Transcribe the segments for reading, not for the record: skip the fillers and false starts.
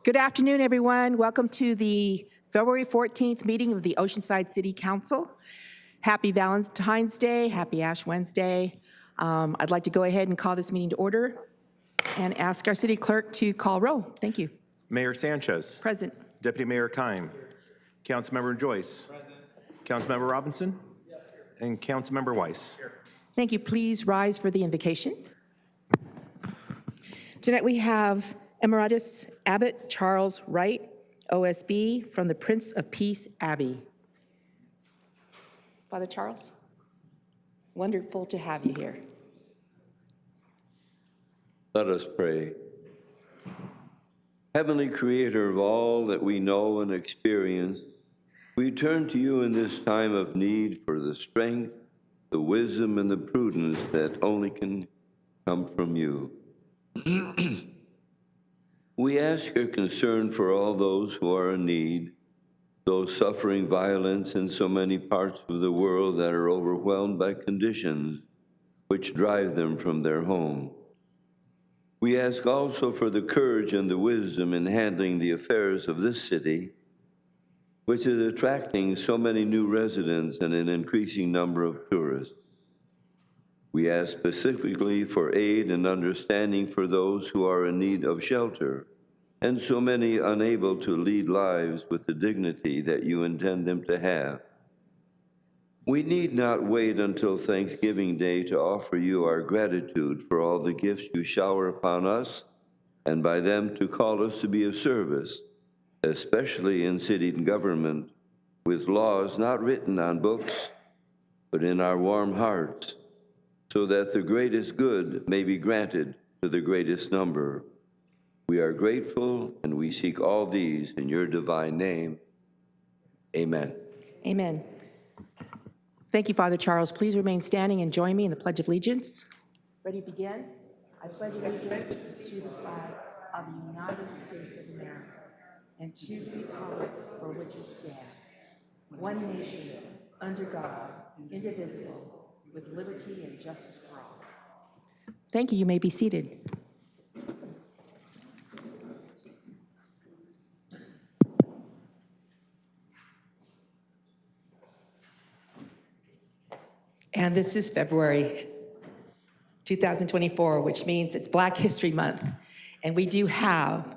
Good afternoon, everyone. Welcome to the February 14th meeting of the Oceanside City Council. Happy Valentine's Day, happy Ash Wednesday. I'd like to go ahead and call this meeting to order and ask our city clerk to call roll. Thank you. Mayor Sanchez. Present. Deputy Mayor Kime. Councilmember Joyce. Present. Councilmember Robinson. Yes, here. And Councilmember Weiss. Here. Thank you. Please rise for the invocation. Tonight we have Emeritus Abbot Charles Wright, OSB, from the Prince of Peace Abbey. Father Charles, wonderful to have you here. Let us pray. Heavenly Creator of all that we know and experience, we turn to you in this time of need for the strength, the wisdom, and the prudence that only can come from you. We ask your concern for all those who are in need, those suffering violence in so many parts of the world that are overwhelmed by conditions which drive them from their home. We ask also for the courage and the wisdom in handling the affairs of this city, which is attracting so many new residents and an increasing number of tourists. We ask specifically for aid and understanding for those who are in need of shelter, and so many unable to lead lives with the dignity that you intend them to have. We need not wait until Thanksgiving Day to offer you our gratitude for all the gifts you shower upon us, and by them to call us to be of service, especially in city government, with laws not written on books, but in our warm hearts, so that the greatest good may be granted to the greatest number. We are grateful, and we seek all these in your divine name. Amen. Amen. Thank you, Father Charles. Please remain standing and join me in the Pledge of Allegiance. Ready to begin? I pledge allegiance to the flag of the United States of America and to the republic for which it stands, one nation, under God, indivisible, with liberty and justice for all. Thank you. You may be seated. And this is February 2024, which means it's Black History Month. And we do have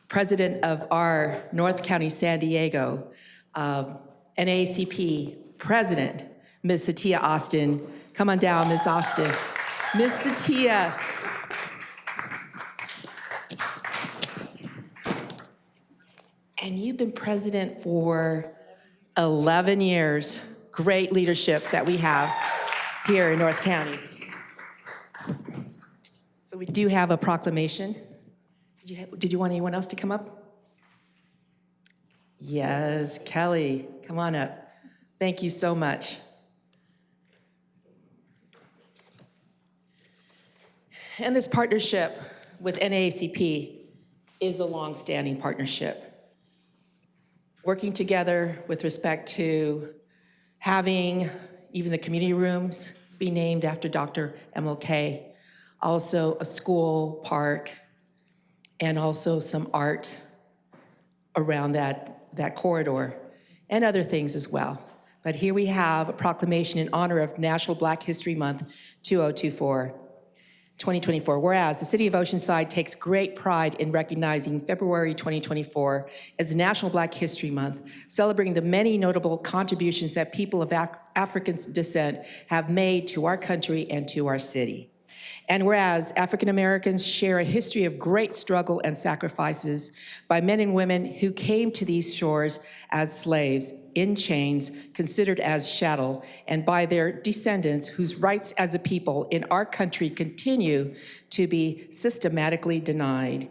President of our North County San Diego NAACP President, Ms. Satia Austin. Come on down, Ms. Austin. Ms. Satia. And you've been president for 11 years. Great leadership that we have here in North County. So we do have a proclamation. Did you want anyone else to come up? Yes, Kelly, come on up. Thank you so much. And this partnership with NAACP is a long-standing partnership. Working together with respect to having even the community rooms be named after Dr. MLK, also a school, park, and also some art around that corridor, and other things as well. But here we have a proclamation in honor of National Black History Month 2024. Whereas the City of Oceanside takes great pride in recognizing February 2024 as National Black History Month, celebrating the many notable contributions that people of African descent have made to our country and to our city. And whereas African Americans share a history of great struggle and sacrifices by men and women who came to these shores as slaves, in chains, considered as chattel, and by their descendants whose rights as a people in our country continue to be systematically denied.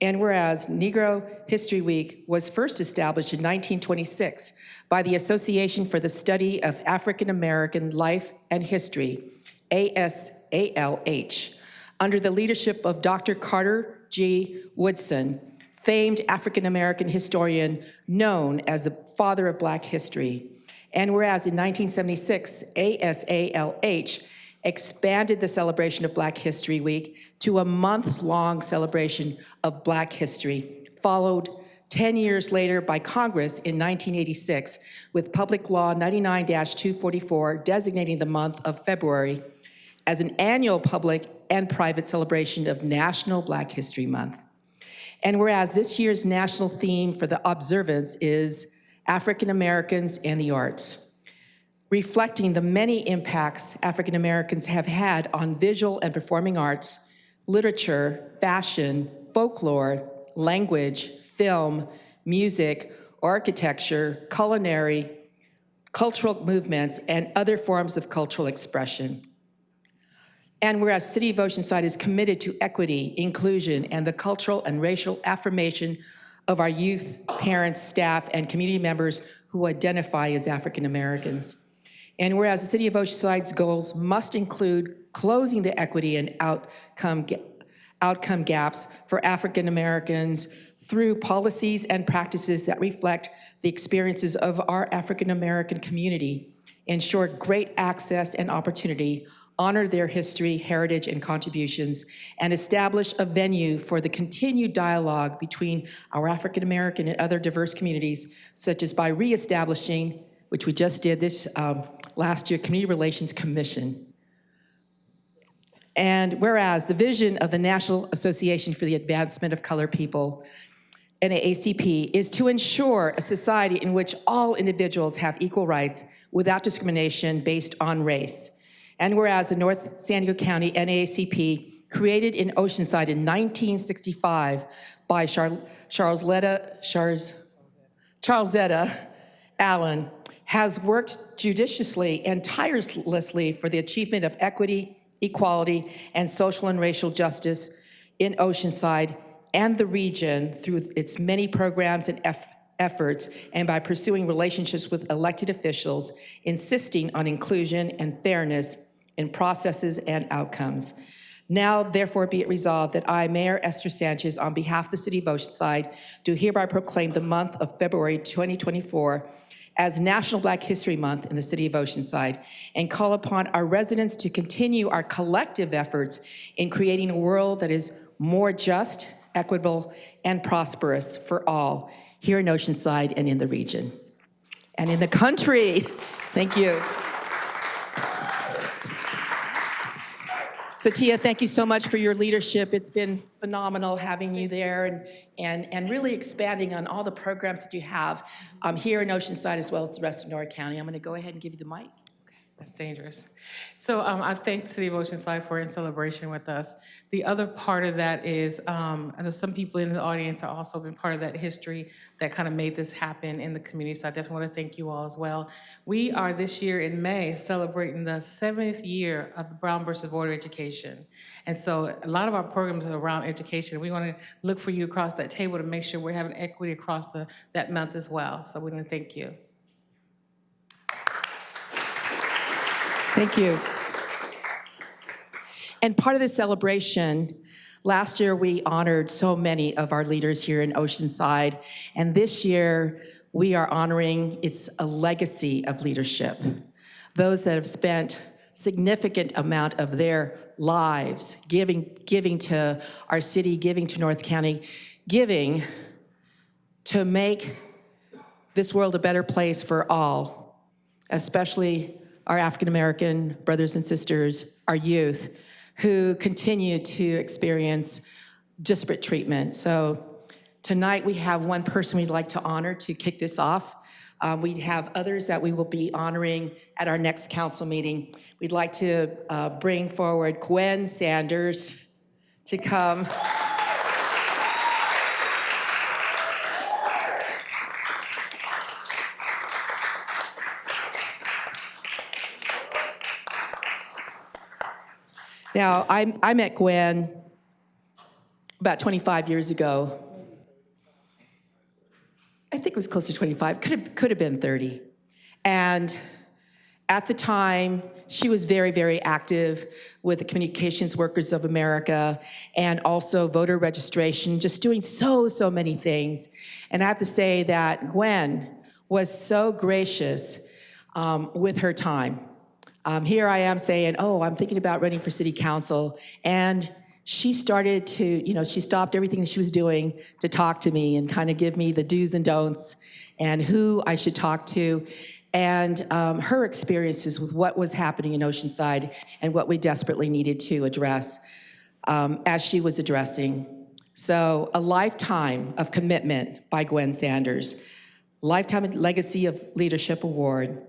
And whereas Negro History Week was first established in 1926 by the Association for the Study of African American Life and History, ASALH, under the leadership of Dr. Carter G. Woodson, famed African-American historian known as the father of Black history. And whereas in 1976, ASALH expanded the celebration of Black History Week to a month-long celebration of Black history, followed 10 years later by Congress in 1986 with Public Law 99-244 designating the month of February as an annual public and private celebration of National Black History Month. And whereas this year's national theme for the observance is African Americans and the Arts, reflecting the many impacts African Americans have had on visual and performing arts, literature, fashion, folklore, language, film, music, architecture, culinary, cultural movements, and other forms of cultural expression. And whereas City of Oceanside is committed to equity, inclusion, and the cultural and racial affirmation of our youth, parents, staff, and community members who identify as African Americans. And whereas the City of Oceanside's goals must include closing the equity and outcome gaps for African Americans through policies and practices that reflect the experiences of our African American community, ensure great access and opportunity, honor their history, heritage, and contributions, and establish a venue for the continued dialogue between our African American and other diverse communities, such as by reestablishing, which we just did this last year, Community Relations Commission. And whereas the vision of the National Association for the Advancement of Colored People, NAACP, is to ensure a society in which all individuals have equal rights without discrimination based on race. And whereas the North San Diego County NAACP, created in Oceanside in 1965 by Charles Zeta Allen, has worked judiciously and tirelessly for the achievement of equity, equality, and social and racial justice in Oceanside and the region through its many programs and efforts, and by pursuing relationships with elected officials, insisting on inclusion and fairness in processes and outcomes. Now, therefore, be it resolved that I, Mayor Esther Sanchez, on behalf of the City of Oceanside, do hereby proclaim the month of February 2024 as National Black History Month in the City of Oceanside, and call upon our residents to continue our collective efforts in creating a world that is more just, equitable, and prosperous for all, here in Oceanside and in the region, and in the country. Thank you. Satia, thank you so much for your leadership. It's been phenomenal having you there and really expanding on all the programs that you have here in Oceanside as well as the rest of North County. I'm going to go ahead and give you the mic. That's dangerous. So I thank the City of Oceanside for in celebration with us. The other part of that is, I know some people in the audience have also been part of that history that kind of made this happen in the community, so I definitely want to thank you all as well. We are this year in May celebrating the 7th year of the Brown versus Board of Education. And so a lot of our programs are around education. We want to look for you across that table to make sure we're having equity across that month as well. So we want to thank you. Thank you. And part of the celebration, last year we honored so many of our leaders here in Oceanside, and this year we are honoring a legacy of leadership. Those that have spent significant amount of their lives giving to our city, giving to North County, giving to make this world a better place for all, especially our African American brothers and sisters, our youth, who continue to experience disparate treatment. So tonight we have one person we'd like to honor to kick this off. We have others that we will be honoring at our next council meeting. We'd like to bring forward Gwen Sanders to come. Now, I met Gwen about 25 years ago. I think it was close to 25, could have been 30. And at the time, she was very, very active with the Communications Workers of America and also voter registration, just doing so many things. And I have to say that Gwen was so gracious with her time. Here I am saying, oh, I'm thinking about running for city council, and she started to, she stopped everything that she was doing to talk to me and kind of give me the do's and don'ts and who I should talk to, and her experiences with what was happening in Oceanside and what we desperately needed to address as she was addressing. So a lifetime of commitment by Gwen Sanders, Lifetime Legacy of Leadership Award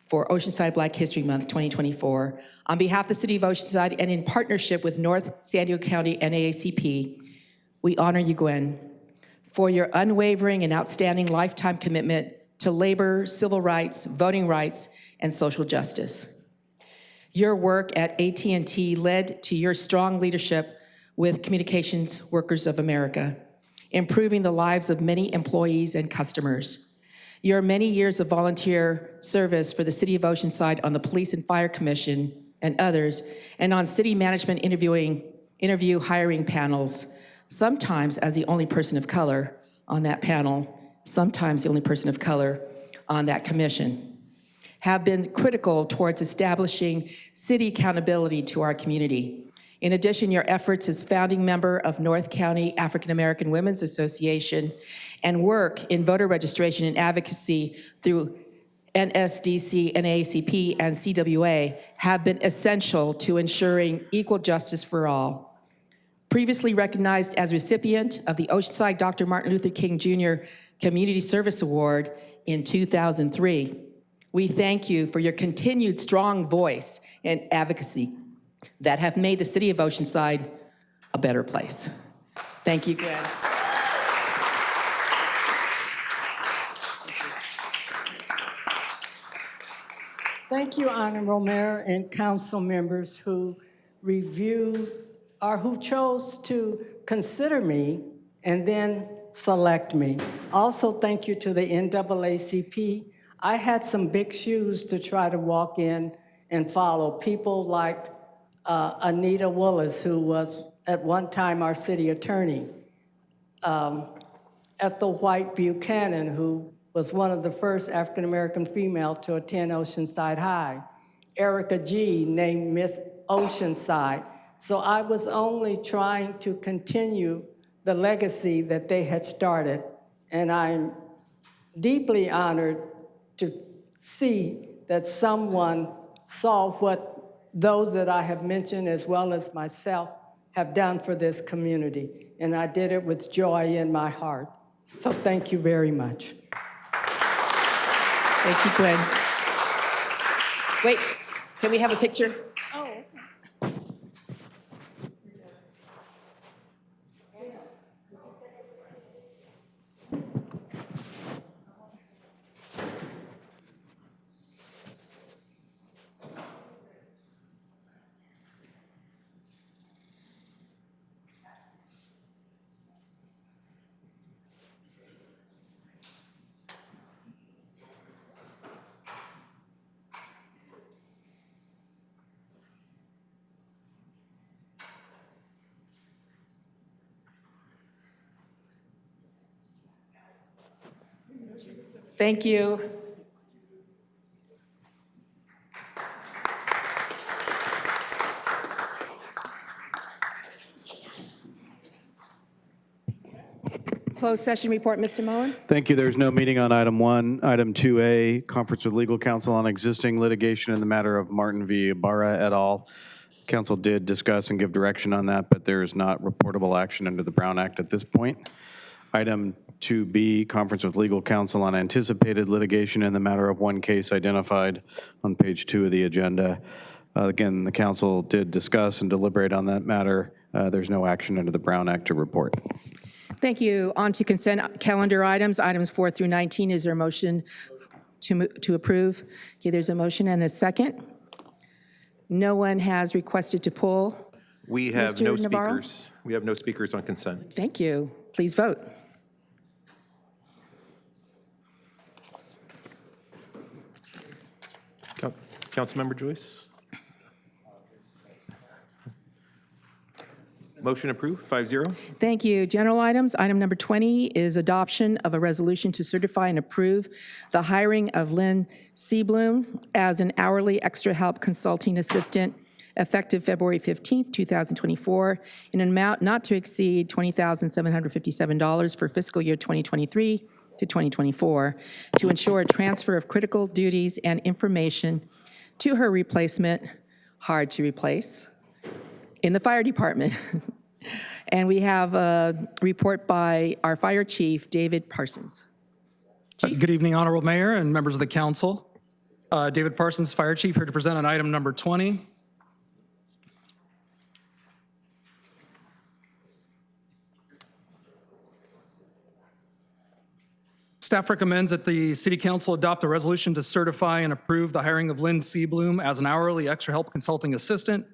for Oceanside Black History Month 2024. On behalf of the City of Oceanside and in partnership with North San Diego County NAACP, we honor you, Gwen, for your unwavering and outstanding lifetime commitment to labor, civil rights, voting rights, and social justice. Your work at AT&T led to your strong leadership with Communications Workers of America, improving the lives of many employees and customers. Your many years of volunteer service for the City of Oceanside on the Police and Fire Commission and others, and on city management interview hiring panels, sometimes as the only person of color on that panel, sometimes the only person of color on that commission, have been critical towards establishing city accountability to our community. In addition, your efforts as founding member of North County African American Women's Association and work in voter registration and advocacy through NSDC, NAACP, and CWA have been essential to ensuring equal justice for all. Previously recognized as recipient of the Oceanside Dr. Martin Luther King Jr. Community Service Award in 2003, we thank you for your continued strong voice and advocacy that have made the City of Oceanside a better place. Thank you, Gwen. Thank you, Honorable Mayor and council members who reviewed or who chose to consider me and then select me. Also, thank you to the NAACP. I had some big shoes to try to walk in and follow. People like Anita Willis, who was at one time our city attorney, Ethel White Buchanan, who was one of the first African-American female to attend Oceanside High, Erica G, named Miss Oceanside. So I was only trying to continue the legacy that they had started, and I'm deeply honored to see that someone saw what those that I have mentioned, as well as myself, have done for this community. And I did it with joy in my heart. So thank you very much. Thank you, Gwen. Wait, can we have a picture? Thank you. Closed session report, Mr. Moen. Thank you. There's no meeting on item 1. Item 2A, conference with legal counsel on existing litigation in the matter of Martin v. Ibarra et al. Council did discuss and give direction on that, but there is not reportable action under the Brown Act at this point. Item 2B, conference with legal counsel on anticipated litigation in the matter of one case identified on page 2 of the agenda. Again, the council did discuss and deliberate on that matter. There's no action under the Brown Act to report. Thank you. On to consent calendar items, items 4 through 19. Is there a motion to approve? Okay, there's a motion and a second. No one has requested to pull. We have Mr. no Navarro? speakers. We have no speakers on consent. Thank you. Please vote. Councilmember Joyce? Motion approved, 5-0. Thank you. General items, item number 20 is adoption of a resolution to certify and approve the hiring of Lynn Seablum as an hourly extra help consulting assistant effective February 15th, 2024, in an amount not to exceed $20,757 for fiscal year 2023 to 2024, to ensure a transfer of critical duties and information to her replacement, hard to replace, in the fire department. And we have a report by our fire chief, David Parsons. Good evening, Honorable Mayor and members of the council. David Parsons, Fire Chief, here to present on item number 20. Staff recommends that the City Council adopt a resolution to certify and approve the hiring of Lynn Seablum as an hourly extra help consulting assistant,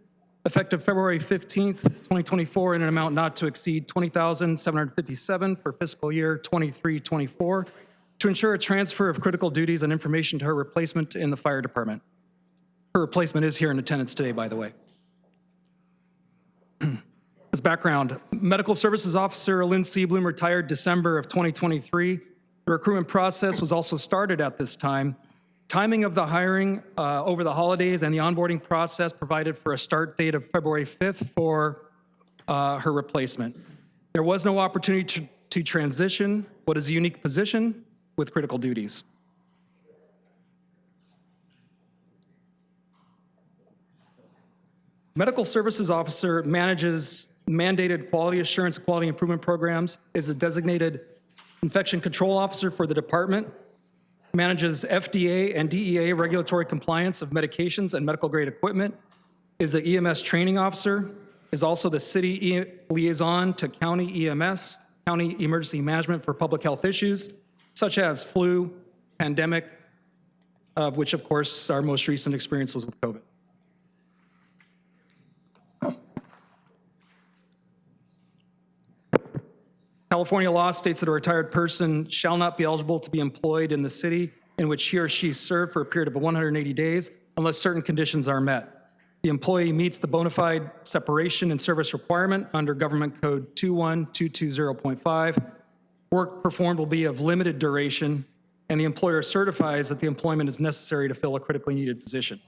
effective February 15th, 2024, in an amount not to exceed $20,757 for fiscal year 23-24, to ensure a transfer of critical duties and information to her replacement in the fire department. Her replacement is here in attendance today, by the way. As background, Medical Services Officer Lynn Seablum retired December of 2023. The recruitment process was also started at this time. Timing of the hiring over the holidays and the onboarding process provided for a start date of February 5th for her replacement. There was no opportunity to transition what is a unique position with critical duties. Medical Services Officer manages mandated quality assurance and quality improvement programs, is a designated infection control officer for the department, manages FDA and DEA regulatory compliance of medications and medical grade equipment, is the EMS training officer, is also the city liaison to county EMS, county emergency management for public health issues, such as flu, pandemic, of which, of course, our most recent experience was with COVID. California law states that a retired person shall not be eligible to be employed in the city in which he or she served for a period of 180 days unless certain conditions are met. The employee meets the bona fide separation and service requirement under Government Code 21220.5. Work performed will be of limited duration, and the employer certifies that the employment is necessary to fill a critically needed position.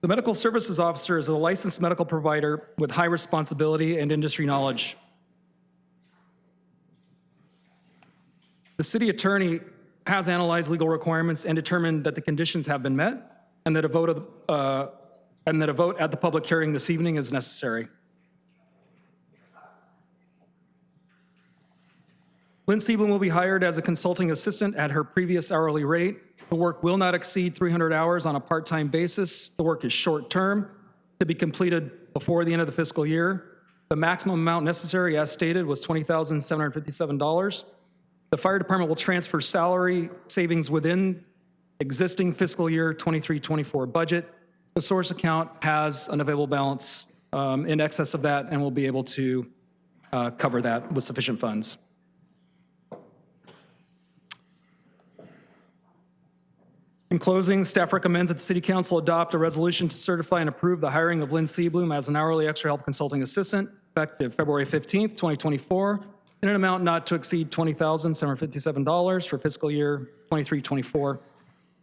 The Medical Services Officer is a licensed medical provider with high responsibility and industry knowledge. The city attorney has analyzed legal requirements and determined that the conditions have been met and that a vote at the public hearing this evening is necessary. Lynn Seablum will be hired as a consulting assistant at her previous hourly rate. The work will not exceed 300 hours on a part-time basis. The work is short-term to be completed before the end of the fiscal year. The maximum amount necessary, as stated, was $20,757. The fire department will transfer salary savings within existing fiscal year 23-24 budget. The source account has an available balance in excess of that and will be able to cover that with sufficient funds. In closing, staff recommends that the City Council adopt a resolution to certify and approve the hiring of Lynn Seablum as an hourly extra help consulting assistant, effective February 15th, 2024, in an amount not to exceed $20,757 for fiscal year 23-24,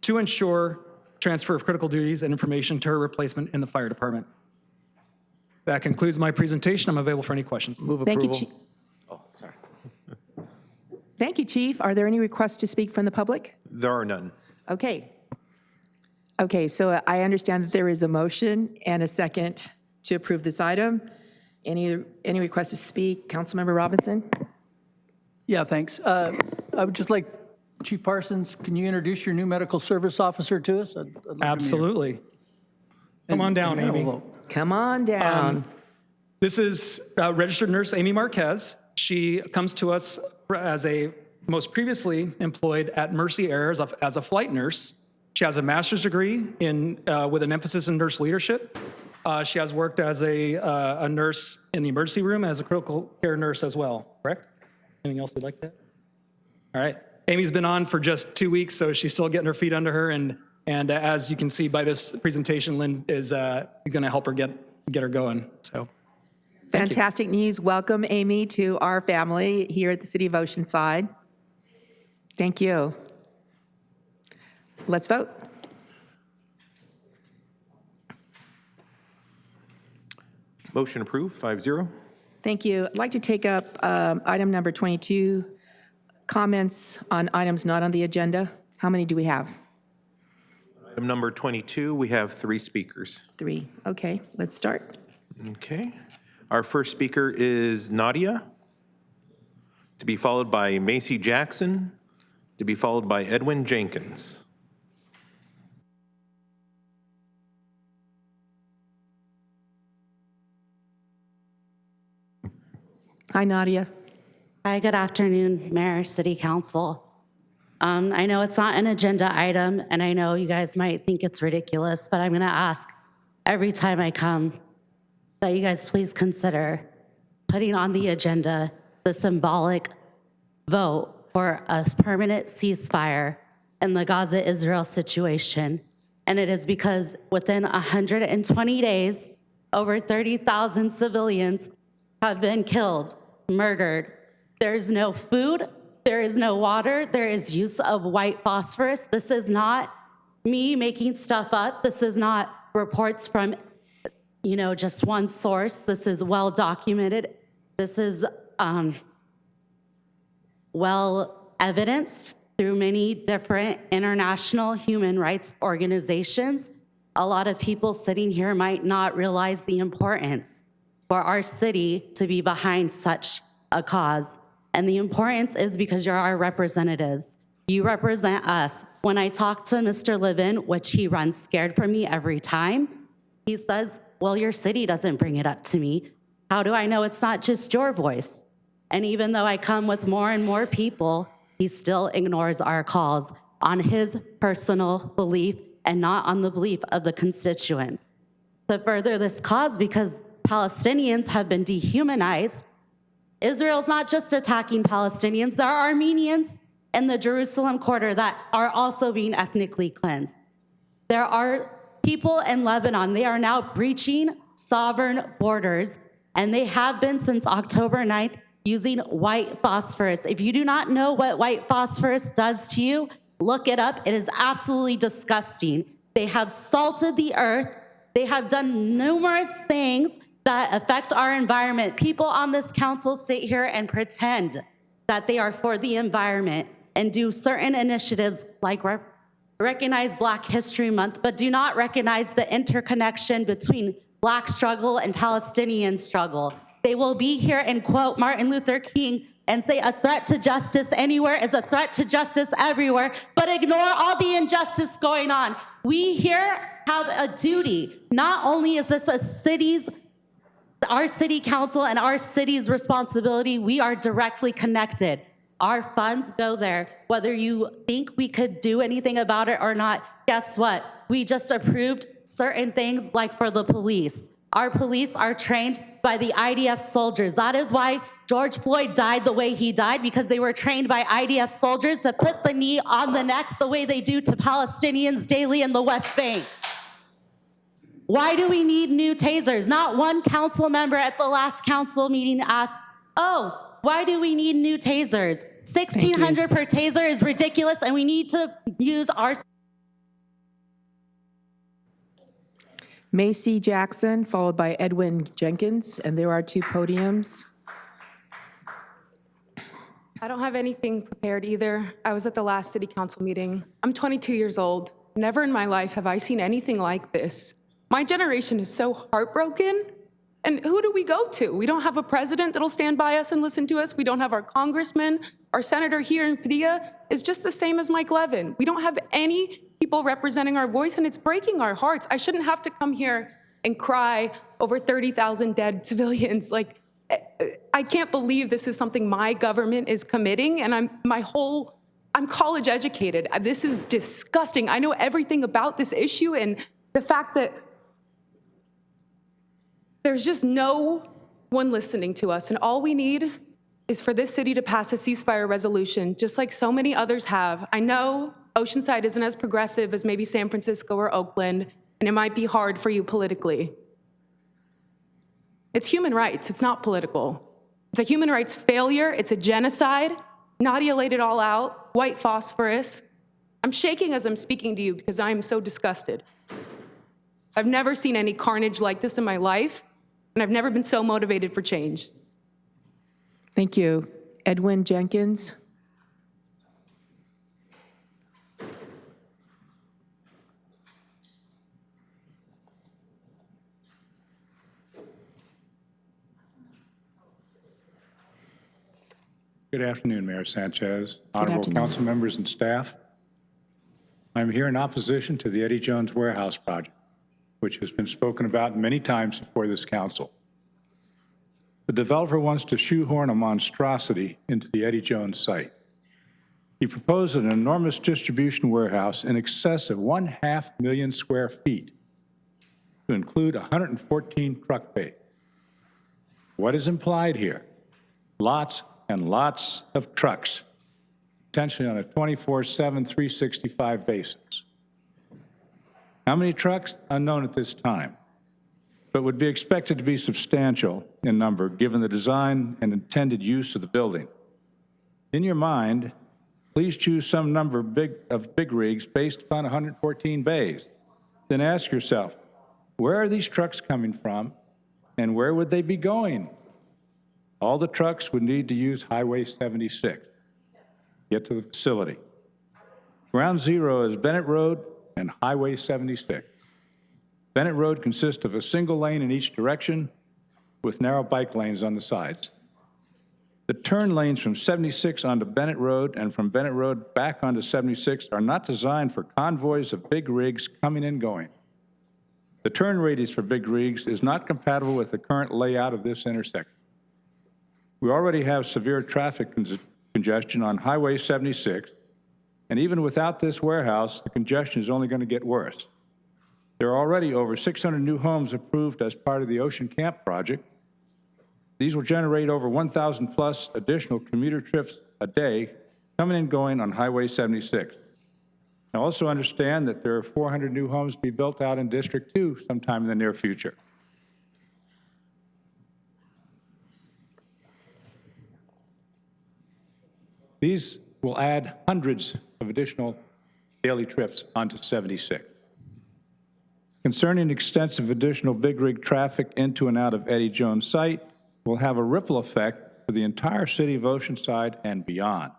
to ensure transfer of critical duties and information to her replacement in the fire department. That concludes my presentation. I'm available for any questions. Move Thank you, approval. Chief. Thank you, Chief. Are there any requests to speak from the public? There are none. Okay. Okay, so I understand that there is a motion and a second to approve this item. Any requests to speak? Councilmember Robinson? Yeah, thanks. I would just like, Chief Parsons, can you introduce your new medical service officer to us? I'd love to meet her. Absolutely. Come on down, And Amy. we'll vote. Come on down. This is registered nurse Amy Marquez. She comes to us as a most previously employed at Mercy Air as a flight nurse. She has a master's degree with an emphasis in nurse leadership. She has worked as a nurse in the emergency room and as a critical care nurse as well, correct? Anything else you'd like to add? All right. Amy's been on for just 2 weeks, so she's still getting her feet under her. And as you can see by this presentation, Lynn is going to help her get her going. So, Fantastic news. Welcome, Amy, to our family here at the City of Oceanside. Thank you. Let's vote. Motion approved, 5-0. Thank you. I'd like to take up item number 22, comments on items not on the agenda. How many do we have? Item number 22, we have 3 speakers. 3. Okay, let's start. Okay. Our first speaker is Nadia, to be followed by Macy Jackson, to be followed by Edwin Jenkins. Hi, Nadia. Hi, good afternoon, Mayor, City Council. I know it's not an agenda item, and I know you guys might think it's ridiculous, but I'm going to ask every time I come that you guys please consider putting on the agenda the symbolic vote for a permanent ceasefire in the Gaza-Israel situation. And it is because within 120 days, over 30,000 civilians have been killed, murdered. There is no food, there is no water, there is use of white phosphorus. This is not me making stuff up. This is not reports from, just one source. This is well documented. This is well evidenced through many different international human rights organizations. A lot of people sitting here might not realize the importance for our city to be behind such a cause. And the importance is because you're our representatives. You represent us. When I talk to Mr. Livin, which he runs scared from me every time, he says, well, your city doesn't bring it up to me. How do I know it's not just your voice? And even though I come with more and more people, he still ignores our calls on his personal belief and not on the belief of the constituents. To further this cause, because Palestinians have been dehumanized, Israel's not just attacking Palestinians, there are Armenians in the Jerusalem quarter that are also being ethnically cleansed. There are people in Lebanon, they are now breaching sovereign borders, and they have been since October 9th using white phosphorus. If you do not know what white phosphorus does to you, look it up. It is absolutely disgusting. They have salted the earth. They have done numerous things that affect our environment. People on this council sit here and pretend that they are for the environment and do certain initiatives like recognize Black History Month, but do not recognize the interconnection between Black struggle and Palestinian struggle. They will be here and quote Martin Luther King and say a threat to justice anywhere is a threat to justice everywhere, but ignore all the injustice going on. We here have a duty. Not only is this our city council and our city's responsibility, we are directly connected. Our funds go there. Whether you think we could do anything about it or not, guess what? We just approved certain things like for the police. Our police are trained by the IDF soldiers. That is why George Floyd died the way he died, because they were trained by IDF soldiers to put the knee on the neck the way they do to Palestinians daily in the West Bank. Why do we need new tasers? Not one council member at the last council meeting asked, oh, why do we need new tasers? 1,600 per taser is ridiculous, and we need to use our... Macy Jackson, followed by Edwin Jenkins, and there are 2 podiums. I don't have anything prepared either. I was at the last city council meeting. I'm 22 years old. Never in my life have I seen anything like this. My generation is so heartbroken. And who do we go to? We don't have a president that'll stand by us and listen to us. We don't have our congressman. Our senator here in Padilla is just the same as Mike Levin. We don't have any people representing our voice, and it's breaking our hearts. I shouldn't have to come here and cry over 30,000 dead civilians. Like, I can't believe this is something my government is committing, and I'm college educated. This is disgusting. I know everything about this issue, and the fact that there's just no one listening to us, and all we need is for this city to pass a ceasefire resolution, just like so many others have. I know Oceanside isn't as progressive as maybe San Francisco or Oakland, and it might be hard for you politically. It's human rights, it's not political. It's a human rights failure, it's a genocide. Nadia laid it all out, white phosphorus. I'm shaking as I'm speaking to you because I am so disgusted. I've never seen any carnage like this in my life. and I've never been so motivated for change. Thank you. Edwin Jenkins. Good afternoon, Mayor Sanchez, honorable afternoon. council members and staff. I'm here in opposition to the Eddie Jones Warehouse project, which has been spoken about many times before this council. The developer wants to shoehorn a monstrosity into the Eddie Jones site. He proposed an enormous distribution warehouse in excess of 1.5 million square feet to include 114 truck bays. What is implied here? Lots and lots of trucks, potentially on a 24/7, 365 basis. How many trucks? Unknown at this time, but would be expected to be substantial in number given the design and intended use of the building. In your mind, please choose some number of big rigs based upon 114 bays. Then ask yourself, where are these trucks coming from and where would they be going? All the trucks would need to use Highway 76 to get to the facility. Ground zero is Bennett Road and Highway 76. Bennett Road consists of a single lane in each direction with narrow bike lanes on the sides. The turn lanes from 76 onto Bennett Road and from Bennett Road back onto 76 are not designed for convoys of big rigs coming and going. The turn radius for big rigs is not compatible with the current layout of this intersection. We already have severe traffic congestion on Highway 76, and even without this warehouse, the congestion is only going to get worse. There are already over 600 new homes approved as part of the Ocean Camp project. These will generate over 1,000 plus additional commuter trips a day coming and going on Highway 76. I also understand that there are 400 new homes to be built out in District 2 sometime in the near future. These will add hundreds of additional daily trips onto 76. Concerning extensive additional big rig traffic into and out of Eddie Jones site will have a ripple effect for the entire city of Oceanside and beyond.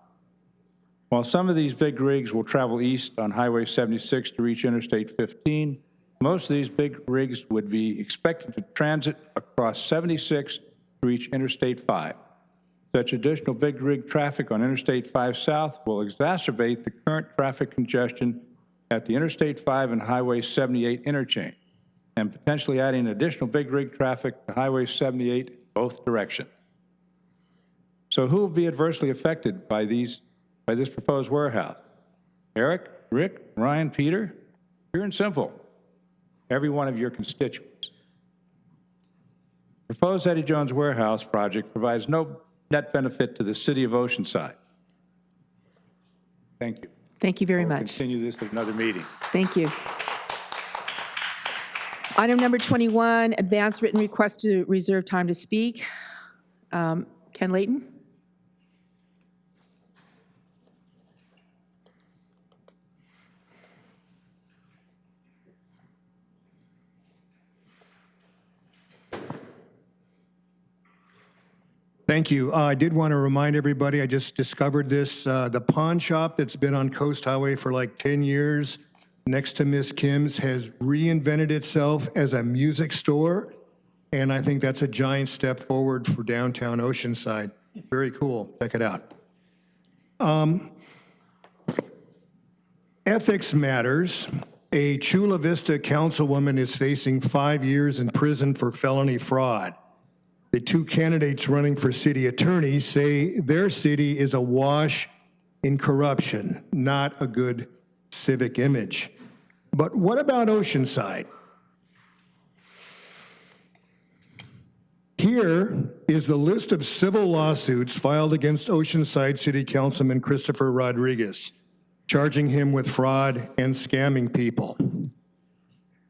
While some of these big rigs will travel east on Highway 76 to reach Interstate 15, most of these big rigs would be expected to transit across 76 to reach Interstate 5. Such additional big rig traffic on Interstate 5 South will exacerbate the current traffic congestion at the Interstate 5 and Highway 78 interchange, and potentially adding additional big rig traffic to Highway 78 in both directions. So who will be adversely affected by this proposed warehouse? Eric, Rick, Ryan, Peter? Pure and simple. Every one of your constituents. The proposed Eddie Jones warehouse project provides no net benefit to the city of Oceanside. Thank you. Thank you very We'll much. continue this at another meeting. Thank you. Item number 21, advance written request to reserve time to speak. Ken Layton? Thank you. I did want to remind everybody, I just discovered this, the pawn shop that's been on Coast Highway for like 10 years next to Miss Kim's has reinvented itself as a music store, and I think that's a giant step forward for downtown Oceanside. Very cool. Check it out. Ethics matters. A Chula Vista councilwoman is facing 5 years in prison for felony fraud. The two candidates running for city attorney say their city is awash in corruption, not a good civic image. But what about Oceanside? Here is the list of civil lawsuits filed against Oceanside City Councilman Christopher Rodriguez, charging him with fraud and scamming people.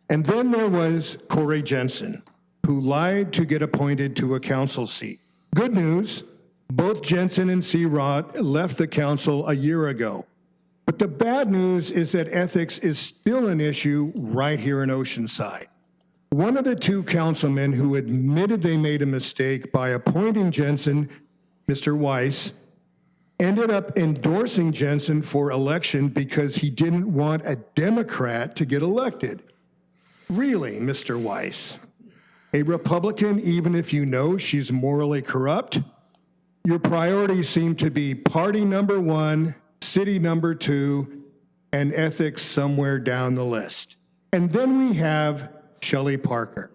And then there was Corey Jensen, who lied to get appointed to a council seat. Good news, both Jensen and C. Rod left the council a year ago. But the bad news is that ethics is still an issue right here in Oceanside. One of the two councilmen who admitted they made a mistake by appointing Jensen, Mr. Weiss, ended up endorsing Jensen for election because he didn't want a Democrat to get elected. Really, Mr. Weiss? A Republican, even if you know she's morally corrupt? Your priorities seem to be party number one, city number two, and ethics somewhere down the list. And then we have Shelley Parker,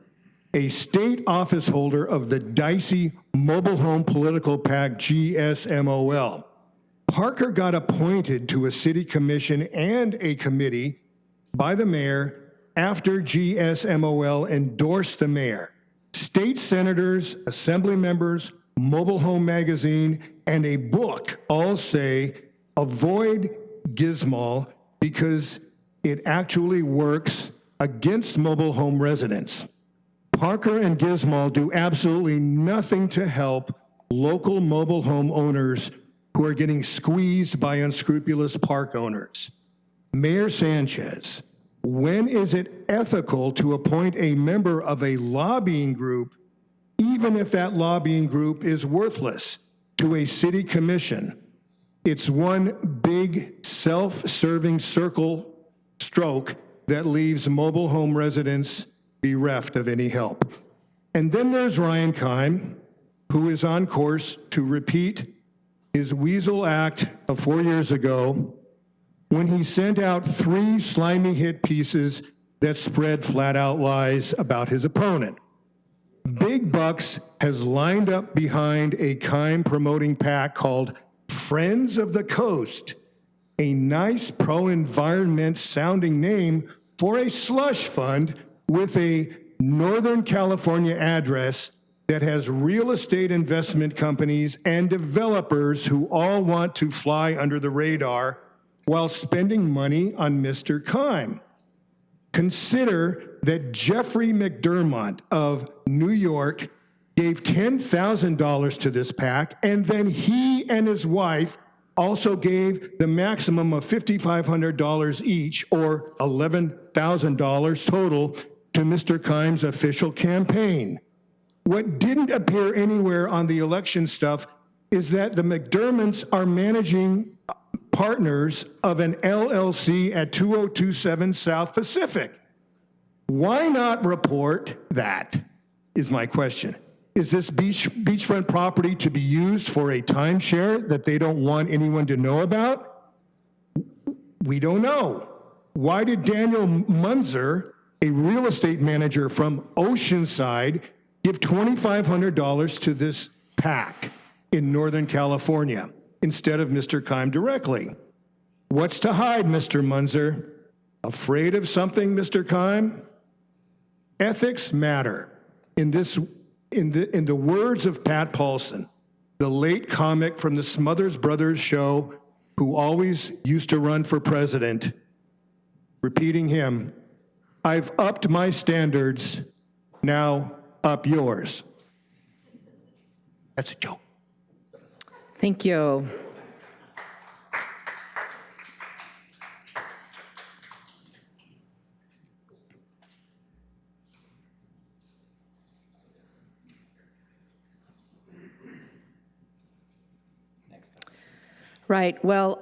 a state office holder of the dicey mobile home political PAC GSMOL. Parker got appointed to a city commission and a committee by the mayor after GSMOL endorsed the mayor. State senators, assembly members, Mobile Home Magazine, and a book all say avoid Gizmal because it actually works against mobile home residents. Parker and Gizmal do absolutely nothing to help local mobile home owners who are getting squeezed by unscrupulous park owners. Mayor Sanchez, when is it ethical to appoint a member of a lobbying group, even if that lobbying group is worthless, to a city commission? It's one big self-serving stroke that leaves mobile home residents bereft of any help. And then there's Ryan Keim, who is on course to repeat his weasel act of 4 years ago when he sent out 3 slimy hit pieces that spread flat-out lies about his opponent. Big Bucks has lined up behind a Keim promoting PAC called Friends of the Coast, a nice pro-environment sounding name for a slush fund with a Northern California address that has real estate investment companies and developers who all want to fly under the radar while spending money on Mr. Keim. Consider that Jeffrey McDermott of New York gave $10,000 to this PAC, and then he and his wife also gave the maximum of $5,500 each, or $11,000 total, to Mr. Keim's official campaign. What didn't appear anywhere on the election stuff is that the McDermotts are managing partners of an LLC at 2027 South Pacific. Why not report that, is my question. Is this beachfront property to be used for a timeshare that they don't want anyone to know about? We don't know. Why did Daniel Munzer, a real estate manager from Oceanside, give $2,500 to this PAC in Northern California instead of Mr. Keim directly? What's to hide, Mr. Munzer? Afraid of something, Mr. Keim? Ethics matter. In the words of Pat Paulson, the late comic from the Smothers Brothers show, who always used to run for president, repeating him, I've upped my standards, now up yours. That's a joke. Thank you. Right, well,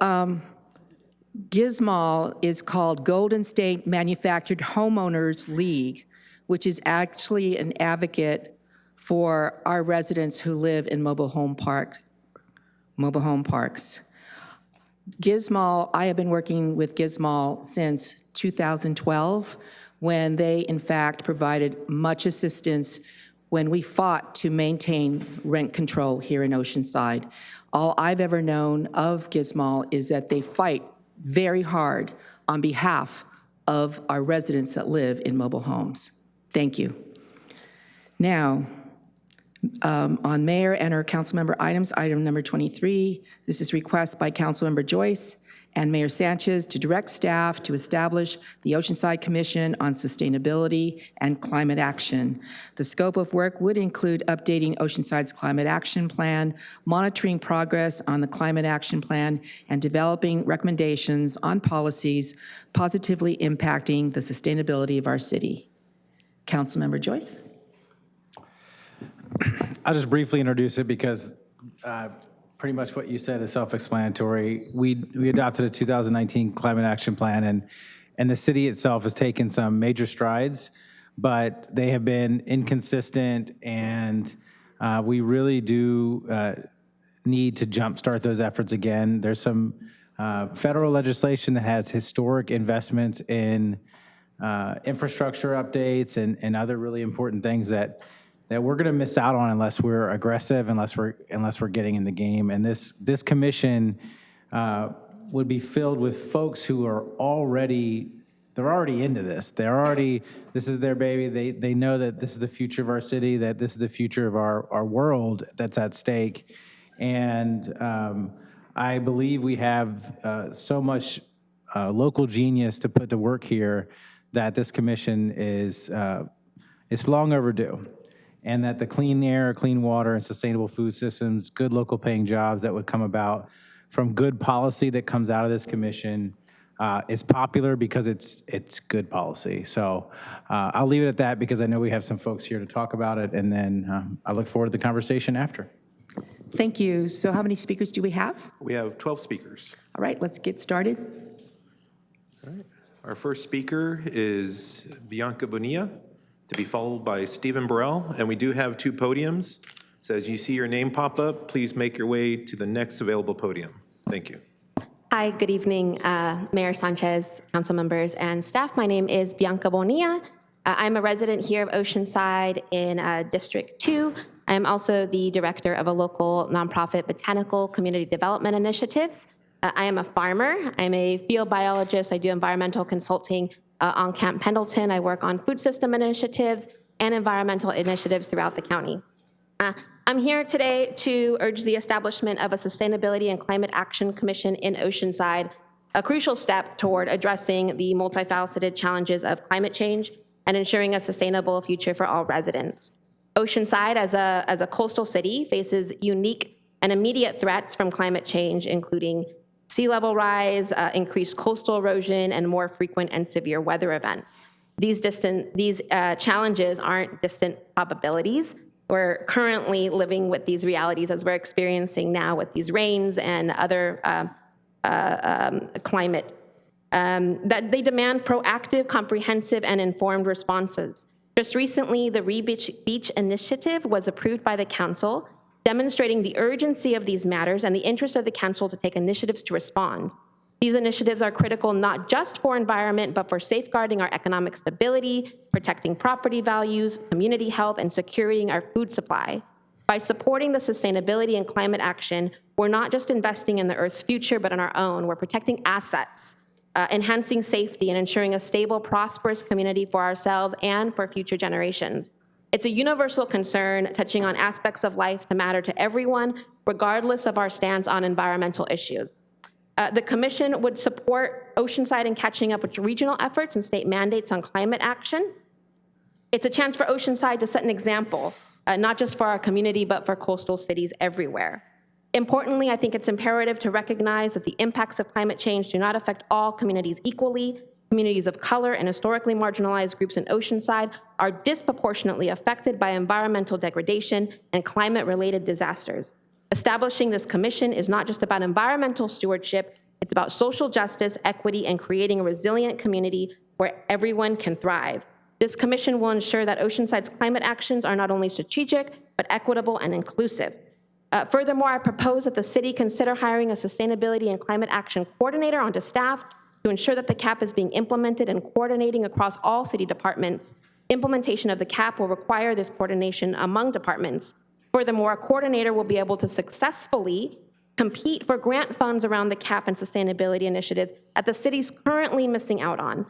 Gizmal is called Golden State Manufactured Homeowners League, which is actually an advocate for our residents who live in mobile home parks. Gizmal, I have been working with Gizmal since 2012, when they in fact provided much assistance when we fought to maintain rent control here in Oceanside. All I've ever known of Gizmal is that they fight very hard on behalf of our residents that live in mobile homes. Thank you. Now, on mayor and our council member items, item number 23, this is request by Councilmember Joyce and Mayor Sanchez to direct staff to establish the Oceanside Commission on Sustainability and Climate Action. The scope of work would include updating Oceanside's Climate Action Plan, monitoring progress on the Climate Action Plan, and developing recommendations on policies positively impacting the sustainability of our city. Councilmember Joyce. I'll just briefly introduce it because pretty much what you said is self-explanatory. We adopted a 2019 Climate Action Plan, and the city itself has taken some major strides, but they have been inconsistent, and we really do need to jumpstart those efforts again. There's some federal legislation that has historic investments in infrastructure updates and other really important things that we're going to miss out on unless we're aggressive, unless we're getting in the game. And this commission would be filled with folks who are already into this. This is their baby. They know that this is the future of our city, that this is the future of our world that's at stake. And I believe we have so much local genius to put to work here that this commission is it's long overdue. And that the clean air, clean water, and sustainable food systems, good local paying jobs that would come about from good policy that comes out of this commission is popular because it's good policy. So I'll leave it at that because I know we have some folks here to talk about it, and then I look forward to the conversation after. Thank you. So how many speakers do we have? We have 12 speakers. All right, let's get started. All right. Our first speaker is Bianca Bonilla, to be followed by Stephen Burrell, and we do have 2 podiums. So as you see your name pop up, please make your way to the next available podium. Thank you. Hi, good evening, Mayor Sanchez, council members, and staff. My name is Bianca Bonilla. I'm a resident here of Oceanside in District 2. I'm also the director of a local nonprofit botanical community development initiatives. I am a farmer. I'm a field biologist. I do environmental consulting on Camp Pendleton. I work on food system initiatives and environmental initiatives throughout the county. I'm here today to urge the establishment of a Sustainability and Climate Action Commission in Oceanside, a crucial step toward addressing the multifaceted challenges of climate change and ensuring a sustainable future for all residents. Oceanside, as a coastal city, faces unique and immediate threats from climate change, including sea level rise, increased coastal erosion, and more frequent and severe weather events. These challenges aren't distant probabilities. We're currently living with these realities as we're experiencing now with these rains and other climate, that they demand proactive, comprehensive, and informed responses. Just recently, the Beach Initiative was approved by the council, demonstrating the urgency of these matters and the interest of the council to take initiatives to respond. These initiatives are critical not just for environment, but for safeguarding our economic stability, protecting property values, community health, and securing our food supply. By supporting the sustainability and climate action, we're not just investing in the Earth's future, but in our own. We're protecting assets, enhancing safety, and ensuring a stable, prosperous community for ourselves and for future generations. It's a universal concern touching on aspects of life that matter to everyone, regardless of our stance on environmental issues. The commission would support Oceanside in catching up with regional efforts and state mandates on climate action. It's a chance for Oceanside to set an example, not just for our community, but for coastal cities everywhere. Importantly, I think it's imperative to recognize that the impacts of climate change do not affect all communities equally. Communities of color and historically marginalized groups in Oceanside are disproportionately affected by environmental degradation and climate-related disasters. Establishing this commission is not just about environmental stewardship, it's about social justice, equity, and creating a resilient community where everyone can thrive. This commission will ensure that Oceanside's climate actions are not only strategic, but equitable and inclusive. Furthermore, I propose that the city consider hiring a sustainability and climate action coordinator onto staff to ensure that the CAP is being implemented and coordinating across all city departments. Implementation of the CAP will require this coordination among departments. Furthermore, a coordinator will be able to successfully compete for grant funds around the CAP and sustainability initiatives that the city's currently missing out on.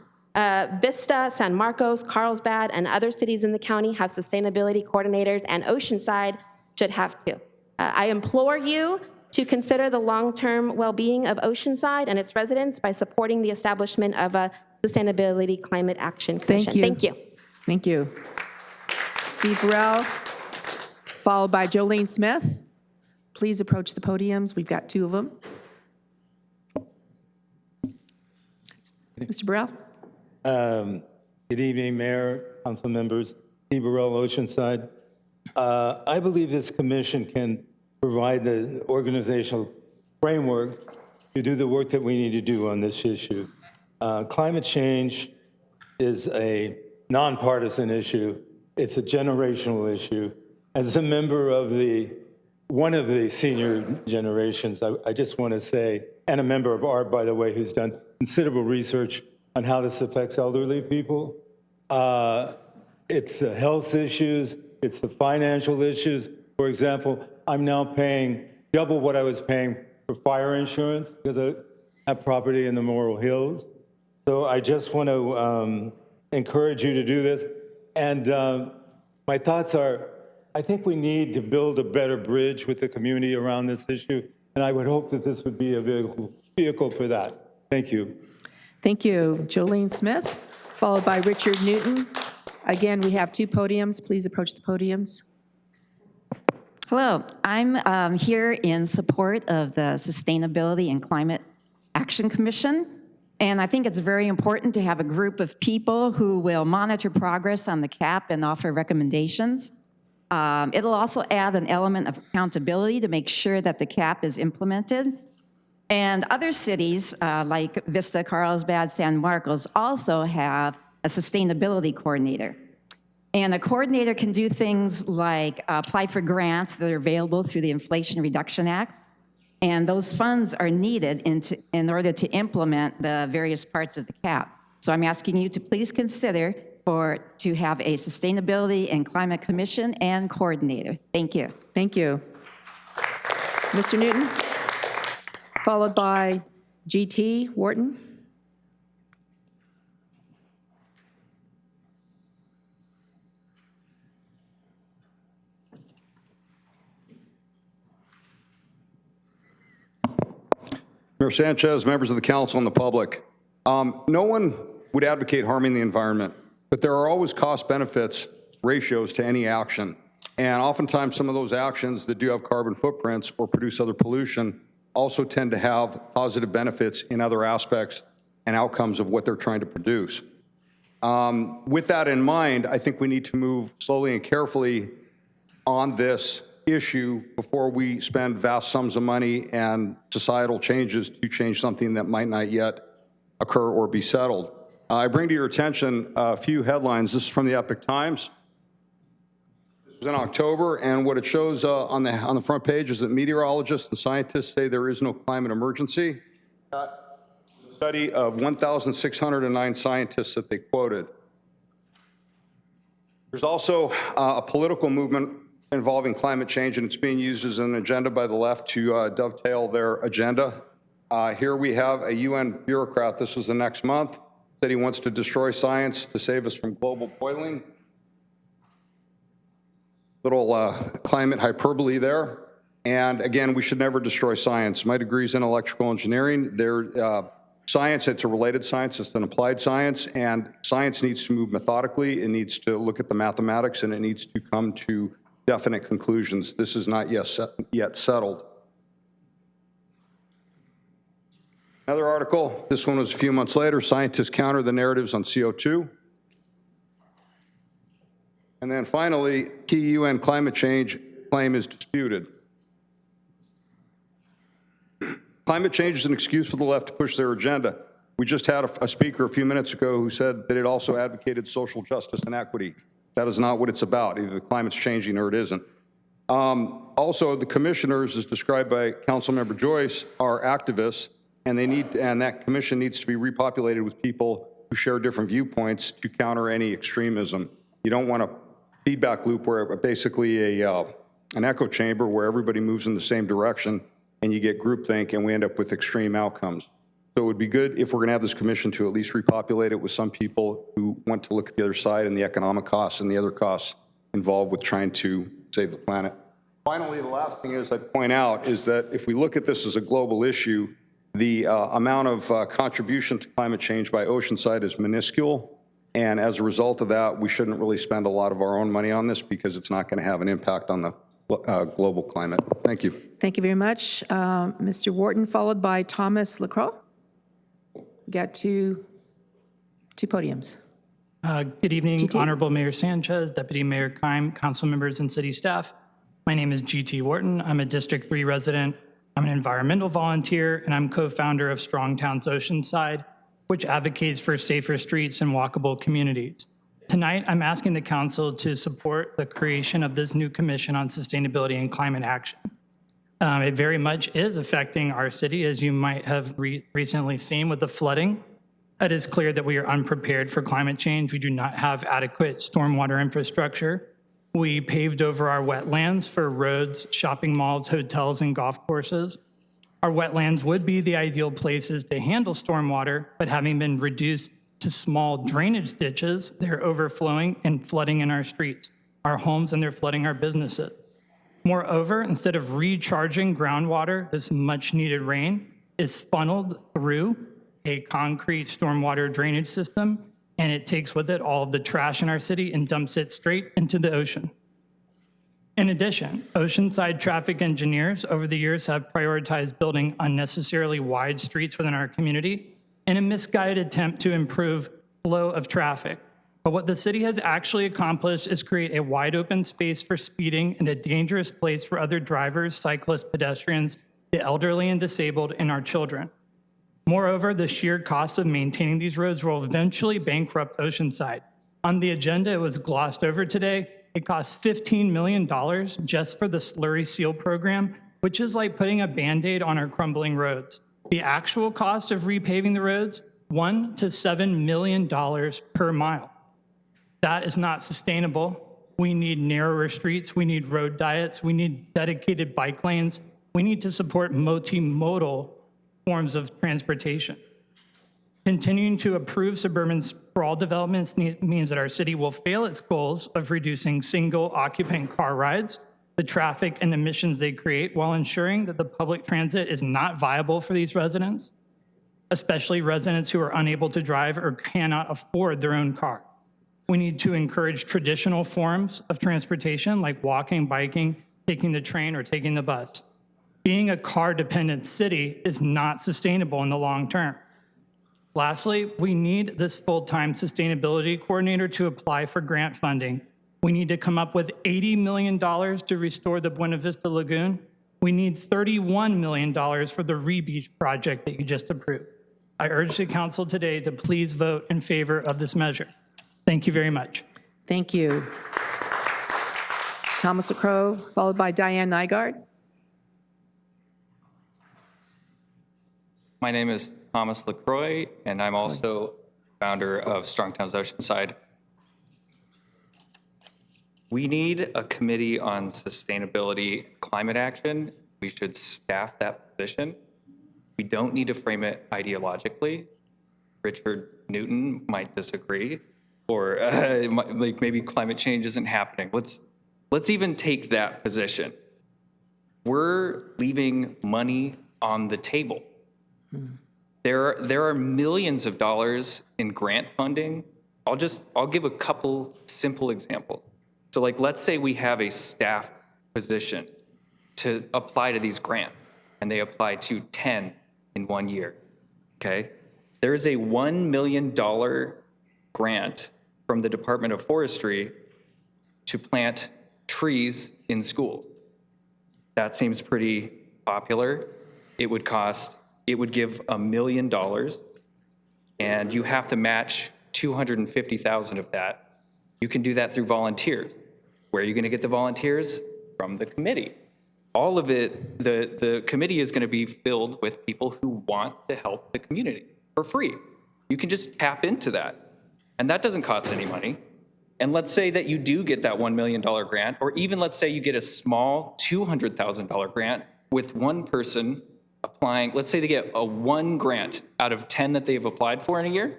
Vista, San Marcos, Carlsbad, and other cities in the county have sustainability coordinators, and Oceanside should have too. I implore you to consider the long-term well-being of Oceanside and its residents by supporting the establishment of a Sustainability Climate Action Commission. Thank you. Thank you. Steve Burrell, followed by Jolene Smith. Please approach the podiums. We've got 2 of them. Mr. Burrell. Good evening, Mayor, council members, Steve Burrell, Oceanside. I believe this commission can provide the organizational framework to do the work that we need to do on this issue. Climate change is a nonpartisan issue. It's a generational issue. As a member of one of the senior generations, I just want to say, and a member of ARB, by the way, who's done considerable research on how this affects elderly people. It's the health issues, it's the financial issues. For example, I'm now paying double what I was paying for fire insurance because I have property in the Laurel Hills. So I just want to encourage you to do this. And my thoughts are, I think we need to build a better bridge with the community around this issue, and I would hope that this would be a vehicle for that. Thank you. Thank you. Jolene Smith, followed by Richard Newton. Again, we have two podiums. Please approach the podiums. Hello, I'm here in support of the Sustainability and Climate Action Commission, and I think it's very important to have a group of people who will monitor progress on the CAP and offer recommendations. It'll also add an element of accountability to make sure that the CAP is implemented. And other cities like Vista, Carlsbad, San Marcos also have a sustainability coordinator. And a coordinator can do things like apply for grants that are available through the Inflation Reduction Act. And those funds are needed in order to implement the various parts of the CAP. So I'm asking you to please consider to have a Sustainability and Climate Commission and coordinator. Thank you. Thank you. Mr. Newton, followed by GT Wharton. Mayor Sanchez, members of the council, and the public. No one would advocate harming the environment, but there are always cost-benefits ratios to any action. And oftentimes some of those actions that do have carbon footprints or produce other pollution also tend to have positive benefits in other aspects and outcomes of what they're trying to produce. With that in mind, I think we need to move slowly and carefully on this issue before we spend vast sums of money and societal changes to change something that might not yet occur or be settled. I bring to your attention a few headlines. This is from the Epoch Times. This was in October, and what it shows on the front page is that meteorologists and scientists say there is no climate emergency. A study of 1,609 scientists that they quoted. There's also a political movement involving climate change, and it's being used as an agenda by the left to dovetail their agenda. Here we have a UN bureaucrat, this was the next month, that he wants to destroy science to save us from global boiling. Little climate hyperbole there. And again, we should never destroy science. My degree is in electrical engineering. Science, it's a related science, it's an applied science, and science needs to move methodically. It needs to look at the mathematics, and it needs to come to definite conclusions. This is not yet settled. Another article, this one was a few months later, scientists counter the narratives on CO2. And then finally, key UN climate change claim is disputed. Climate change is an excuse for the left to push their agenda. We just had a speaker a few minutes ago who said that it also advocated social justice and equity. That is not what it's about. Either the climate's changing or it isn't. Also, the commissioners, as described by Councilmember Joyce, are activists, and that commission needs to be repopulated with people who share different viewpoints to counter any extremism. You don't want a feedback loop where basically an echo chamber where everybody moves in the same direction and you get groupthink and we end up with extreme outcomes. So it would be good if we're going to have this commission to at least repopulate it with some people who want to look at the other side and the economic costs and the other costs involved with trying to save the planet. Finally, the last thing is I'd point out is that if we look at this as a global issue, the amount of contribution to climate change by Oceanside is minuscule. And as a result of that, we shouldn't really spend a lot of our own money on this because it's not going to have an impact on the global climate. Thank you. Thank you very much. Mr. Wharton, followed by Thomas LaCroix. Got two podiums. Good evening, Honorable Mayor Sanchez, Deputy Mayor Keim, council members, and city staff. My name is GT Wharton. I'm a District 3 resident. I'm an environmental volunteer, and I'm co-founder of Strong Towns Oceanside, which advocates for safer streets and walkable communities. Tonight, I'm asking the council to support the creation of this new Commission on Sustainability and Climate Action. It very much is affecting our city, as you might have recently seen with the flooding. It is clear that we are unprepared for climate change. We do not have adequate stormwater infrastructure. We paved over our wetlands for roads, shopping malls, hotels, and golf courses. Our wetlands would be the ideal places to handle stormwater, but having been reduced to small drainage ditches, they're overflowing and flooding in our streets, our homes, and they're flooding our businesses. Moreover, instead of recharging groundwater, this much-needed rain is funneled through a concrete stormwater drainage system, and it takes with it all of the trash in our city and dumps it straight into the ocean. In addition, Oceanside traffic engineers over the years have prioritized building unnecessarily wide streets within our community in a misguided attempt to improve flow of traffic. But what the city has actually accomplished is create a wide open space for speeding and a dangerous place for other drivers, cyclists, pedestrians, the elderly and disabled, and our children. Moreover, the sheer cost of maintaining these roads will eventually bankrupt Oceanside. On the agenda, it was glossed over today. It costs $15 million just for the slurry seal program, which is like putting a Band-Aid on our crumbling roads. The actual cost of repaving the roads, $1 to $7 million per mile. That is not sustainable. We need narrower streets. We need road diets. We need dedicated bike lanes. We need to support multimodal forms of transportation. Continuing to approve suburban sprawl developments means that our city will fail its goals of reducing single occupant car rides, the traffic and emissions they create, while ensuring that the public transit is not viable for these residents, especially residents who are unable to drive or cannot afford their own car. We need to encourage traditional forms of transportation like walking, biking, taking the train, or taking the bus. Being a car-dependent city is not sustainable in the long term. Lastly, we need this full-time sustainability coordinator to apply for grant funding. We need to come up with $80 million to restore the Buena Vista Lagoon. We need $31 million for the Re-Beach project that you just approved. I urge the council today to please vote in favor of this measure. Thank you very much. Thank you. Thomas LaCroix, followed by Diane Nygaard. My name is Thomas LaCroix, and I'm also founder of Strong Towns Oceanside. We need a committee on sustainability climate action. We should staff that position. We don't need to frame it ideologically. Richard Newton might disagree, or like maybe climate change isn't happening. Let's even take that position. We're leaving money on the table. There are millions of dollars in grant funding. I'll give a couple simple examples. So like, let's say we have a staff position to apply to these grants, and they apply to 10 in 1 year, okay? There is a $1 million grant from the Department of Forestry to plant trees in schools. That seems pretty popular. It would give $1 million, and you have to match $250,000 of that. You can do that through volunteers. Where are you going to get the volunteers? From the committee. All of it, the committee is going to be filled with people who want to help the community for free. You can just tap into that, and that doesn't cost any money. And let's say that you do get that $1 million grant, or even let's say you get a small $200,000 grant with one person applying. Let's say they get a 1 grant out of 10 that they've applied for in a year,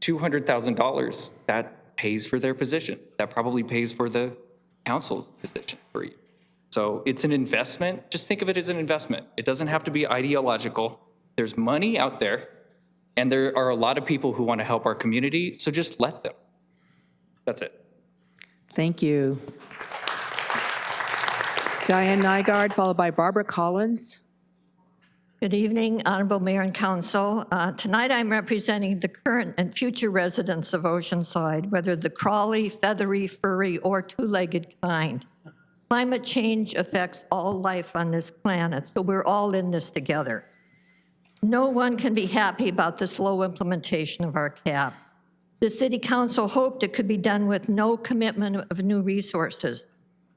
$200,000, that pays for their position. That probably pays for the council's position for you. So it's an investment. Just think of it as an investment. It doesn't have to be ideological. There's money out there, and there are a lot of people who want to help our community, so just let them. That's it. Thank you. Diane Nygaard, followed by Barbara Collins. Good evening, Honorable Mayor and Council. Tonight I'm representing the current and future residents of Oceanside, whether the crawly, feathery, furry, or two-legged kind. Climate change affects all life on this planet, so we're all in this together. No one can be happy about the slow implementation of our cap. The City Council hoped it could be done with no commitment of new resources,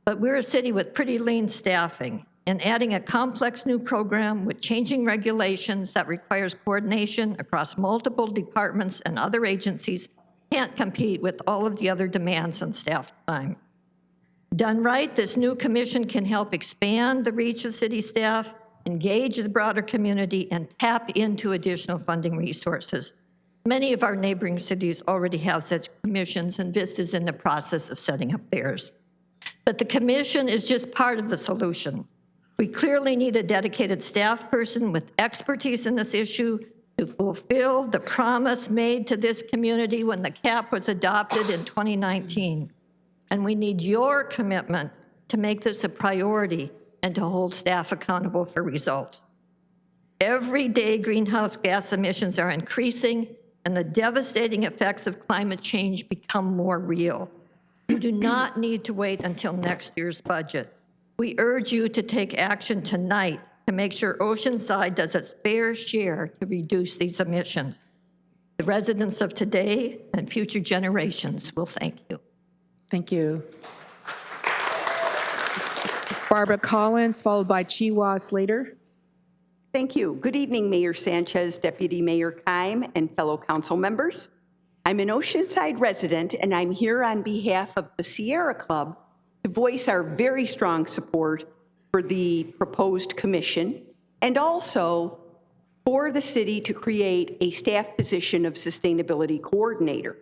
but we're a city with pretty lean staffing, and adding a complex new program with changing regulations that requires coordination across multiple departments and other agencies can't compete with all of the other demands on staff time. Done right, this new commission can help expand the reach of city staff, engage the broader community, and tap into additional funding resources. Many of our neighboring cities already have such commissions, and Vista's in the process of setting up theirs. But the commission is just part of the solution. We clearly need a dedicated staff person with expertise in this issue to fulfill the promise made to this community when the cap was adopted in 2019. And we need your commitment to make this a priority and to hold staff accountable for results. Every day, greenhouse gas emissions are increasing, and the devastating effects of climate change become more real. You do not need to wait until next year's budget. We urge you to take action tonight to make sure Oceanside does its fair share to reduce these emissions. The residents of today and future generations will thank you. Thank you. Barbara Collins, followed by Chiwa Slater. Thank you. Good evening, Mayor Sanchez, Deputy Mayor Keim, and fellow council members. I'm an Oceanside resident, and I'm here on behalf of the Sierra Club to voice our very strong support for the proposed commission and also for the city to create a staff position of sustainability coordinator.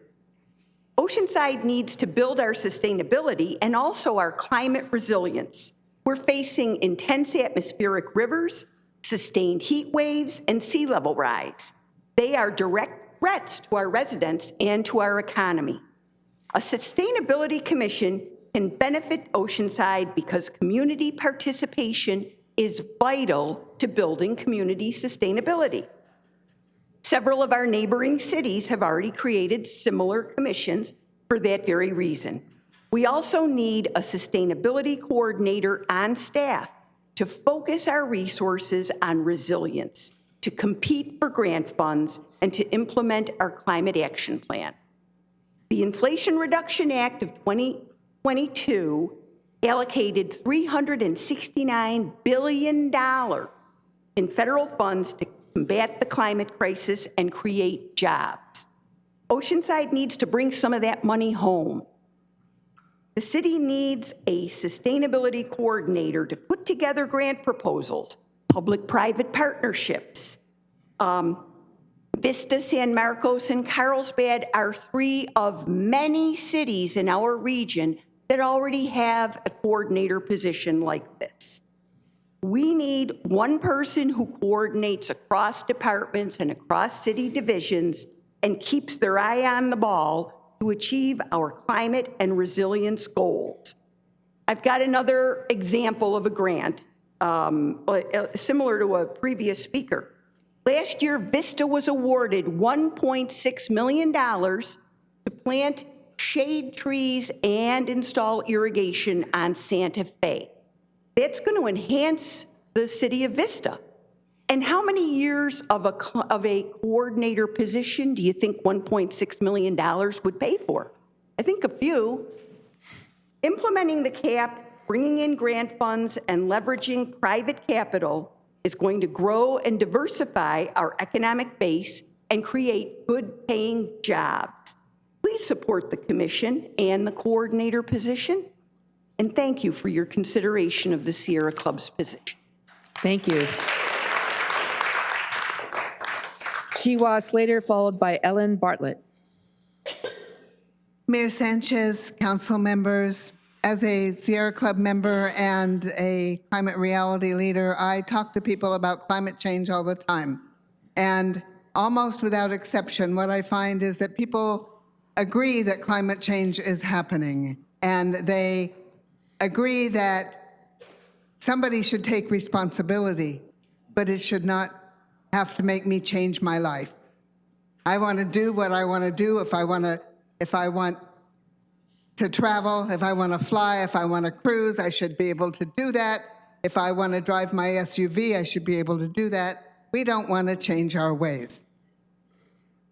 Oceanside needs to build our sustainability and also our climate resilience. We're facing intense atmospheric rivers, sustained heat waves, and sea level rise. They are direct threats to our residents and to our economy. A sustainability commission can benefit Oceanside because community participation is vital to building community sustainability. Several of our neighboring cities have already created similar commissions for that very reason. We also need a sustainability coordinator on staff to focus our resources on resilience, to compete for grant funds, and to implement our climate action plan. The Inflation Reduction Act of 2022 allocated $369 billion in federal funds to combat the climate crisis and create jobs. Oceanside needs to bring some of that money home. The city needs a sustainability coordinator to put together grant proposals, public-private partnerships. Vista, San Marcos, and Carlsbad are three of many cities in our region that already have a coordinator position like this. We need one person who coordinates across departments and across city divisions and keeps their eye on the ball to achieve our climate and resilience goals. I've got another example of a grant, similar to a previous speaker. Last year, Vista was awarded $1.6 million to plant shade trees and install irrigation on Santa Fe. That's going to enhance the city of Vista. And how many years of a coordinator position do you think $1.6 million would pay for? I think a few. Implementing the cap, bringing in grant funds, and leveraging private capital is going to grow and diversify our economic base and create good-paying jobs. Please support the commission and the coordinator position. And thank you for your consideration of the Sierra Club's position. Thank you. Chiwa Slater, followed by Ellen Bartlett. Mayor Sanchez, council members, as a Sierra Club member and a climate reality leader, I talk to people about climate change all the time. And almost without exception, what I find is that people agree that climate change is happening, and they agree that somebody should take responsibility. but it should not have to make me change my life. I want to do what I want to do. If I want to travel, if I want to fly, if I want to cruise, I should be able to do that. If I want to drive my SUV, I should be able to do that. We don't want to change our ways.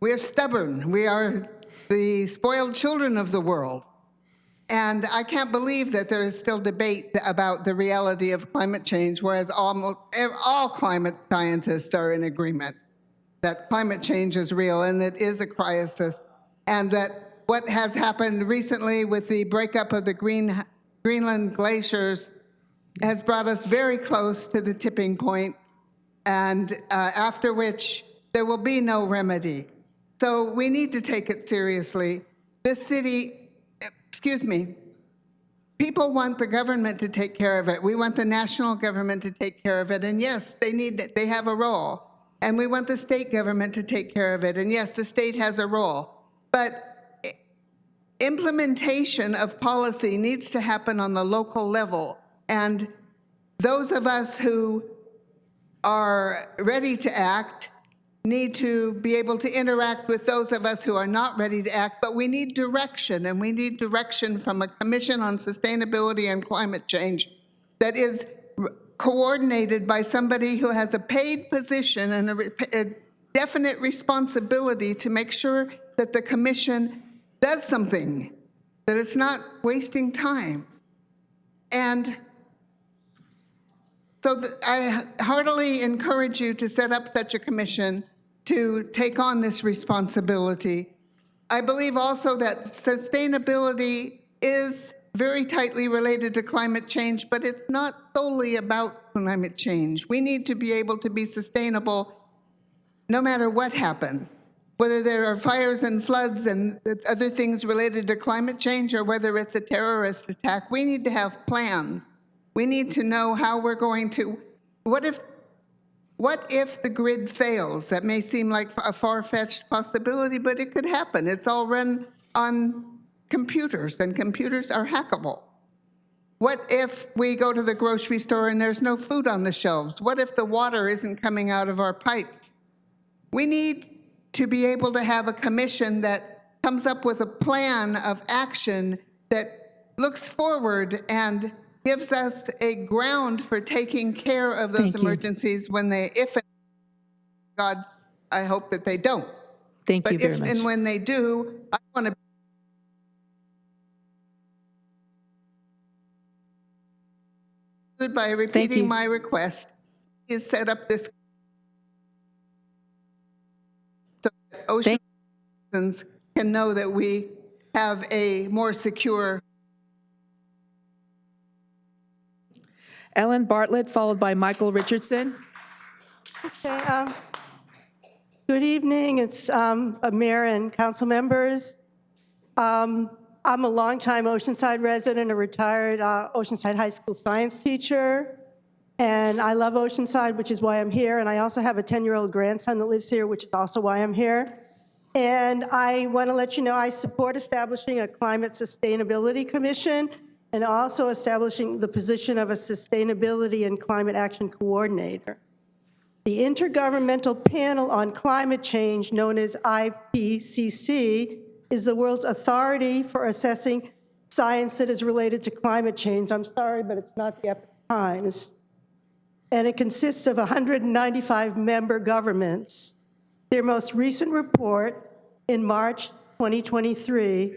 We're stubborn. We are the spoiled children of the world. And I can't believe that there is still debate about the reality of climate change, whereas almost all climate scientists are in agreement that climate change is real and it is a crisis, and that what has happened recently with the breakup of the Greenland glaciers has brought us very close to the tipping point, and after which there will be no remedy. So we need to take it seriously. This city, people want the government to take care of it. We want the national government to take care of it. And yes, they have a role. And we want the state government to take care of it. And yes, the state has a role. But implementation of policy needs to happen on the local level. And those of us who are ready to act need to be able to interact with those of us who are not ready to act, but we need direction, and we need direction from a Commission on Sustainability and Climate Change that is coordinated by somebody who has a paid position and a definite responsibility to make sure that the Commission does something, that it's not wasting time. And so I heartily encourage you to set up such a commission to take on this responsibility. I believe also that sustainability is very tightly related to climate change, but it's not solely about climate change. We need to be able to be sustainable no matter what happens, whether there are fires and floods and other things related to climate change, or whether it's a terrorist attack. We need to have plans. We need to know how we're going to, what if the grid fails? That may seem like a far-fetched possibility, but it could happen. It's all run on computers, and computers are hackable. What if we go to the grocery store and there's no food on the shelves? What if the water isn't coming out of our pipes? We need to be able to have a commission that comes up with a plan of action that looks forward and gives us a ground for taking care of those emergencies when if God, I hope that they don't. Thank you very much. much. And when they do, I want to by repeating my request is set up this so that ocean citizens can know that we have a more secure. Ellen Bartlett, followed by Michael Richardson. Okay, good evening. It's Mayor and council members. I'm a longtime Oceanside resident, a retired Oceanside High School science teacher, and I love Oceanside, which is why I'm here, and I also have a 10-year-old grandson that lives here, which is also why I'm here. And I want to let you know I support establishing a Climate Sustainability Commission and also establishing the position of a Sustainability and Climate Action Coordinator. The Intergovernmental Panel on Climate Change, known as IPCC, is the world's authority for assessing science that is related to climate change. I'm sorry, but it's not the Epoch Times. And it consists of 195 member governments. Their most recent report in March 2023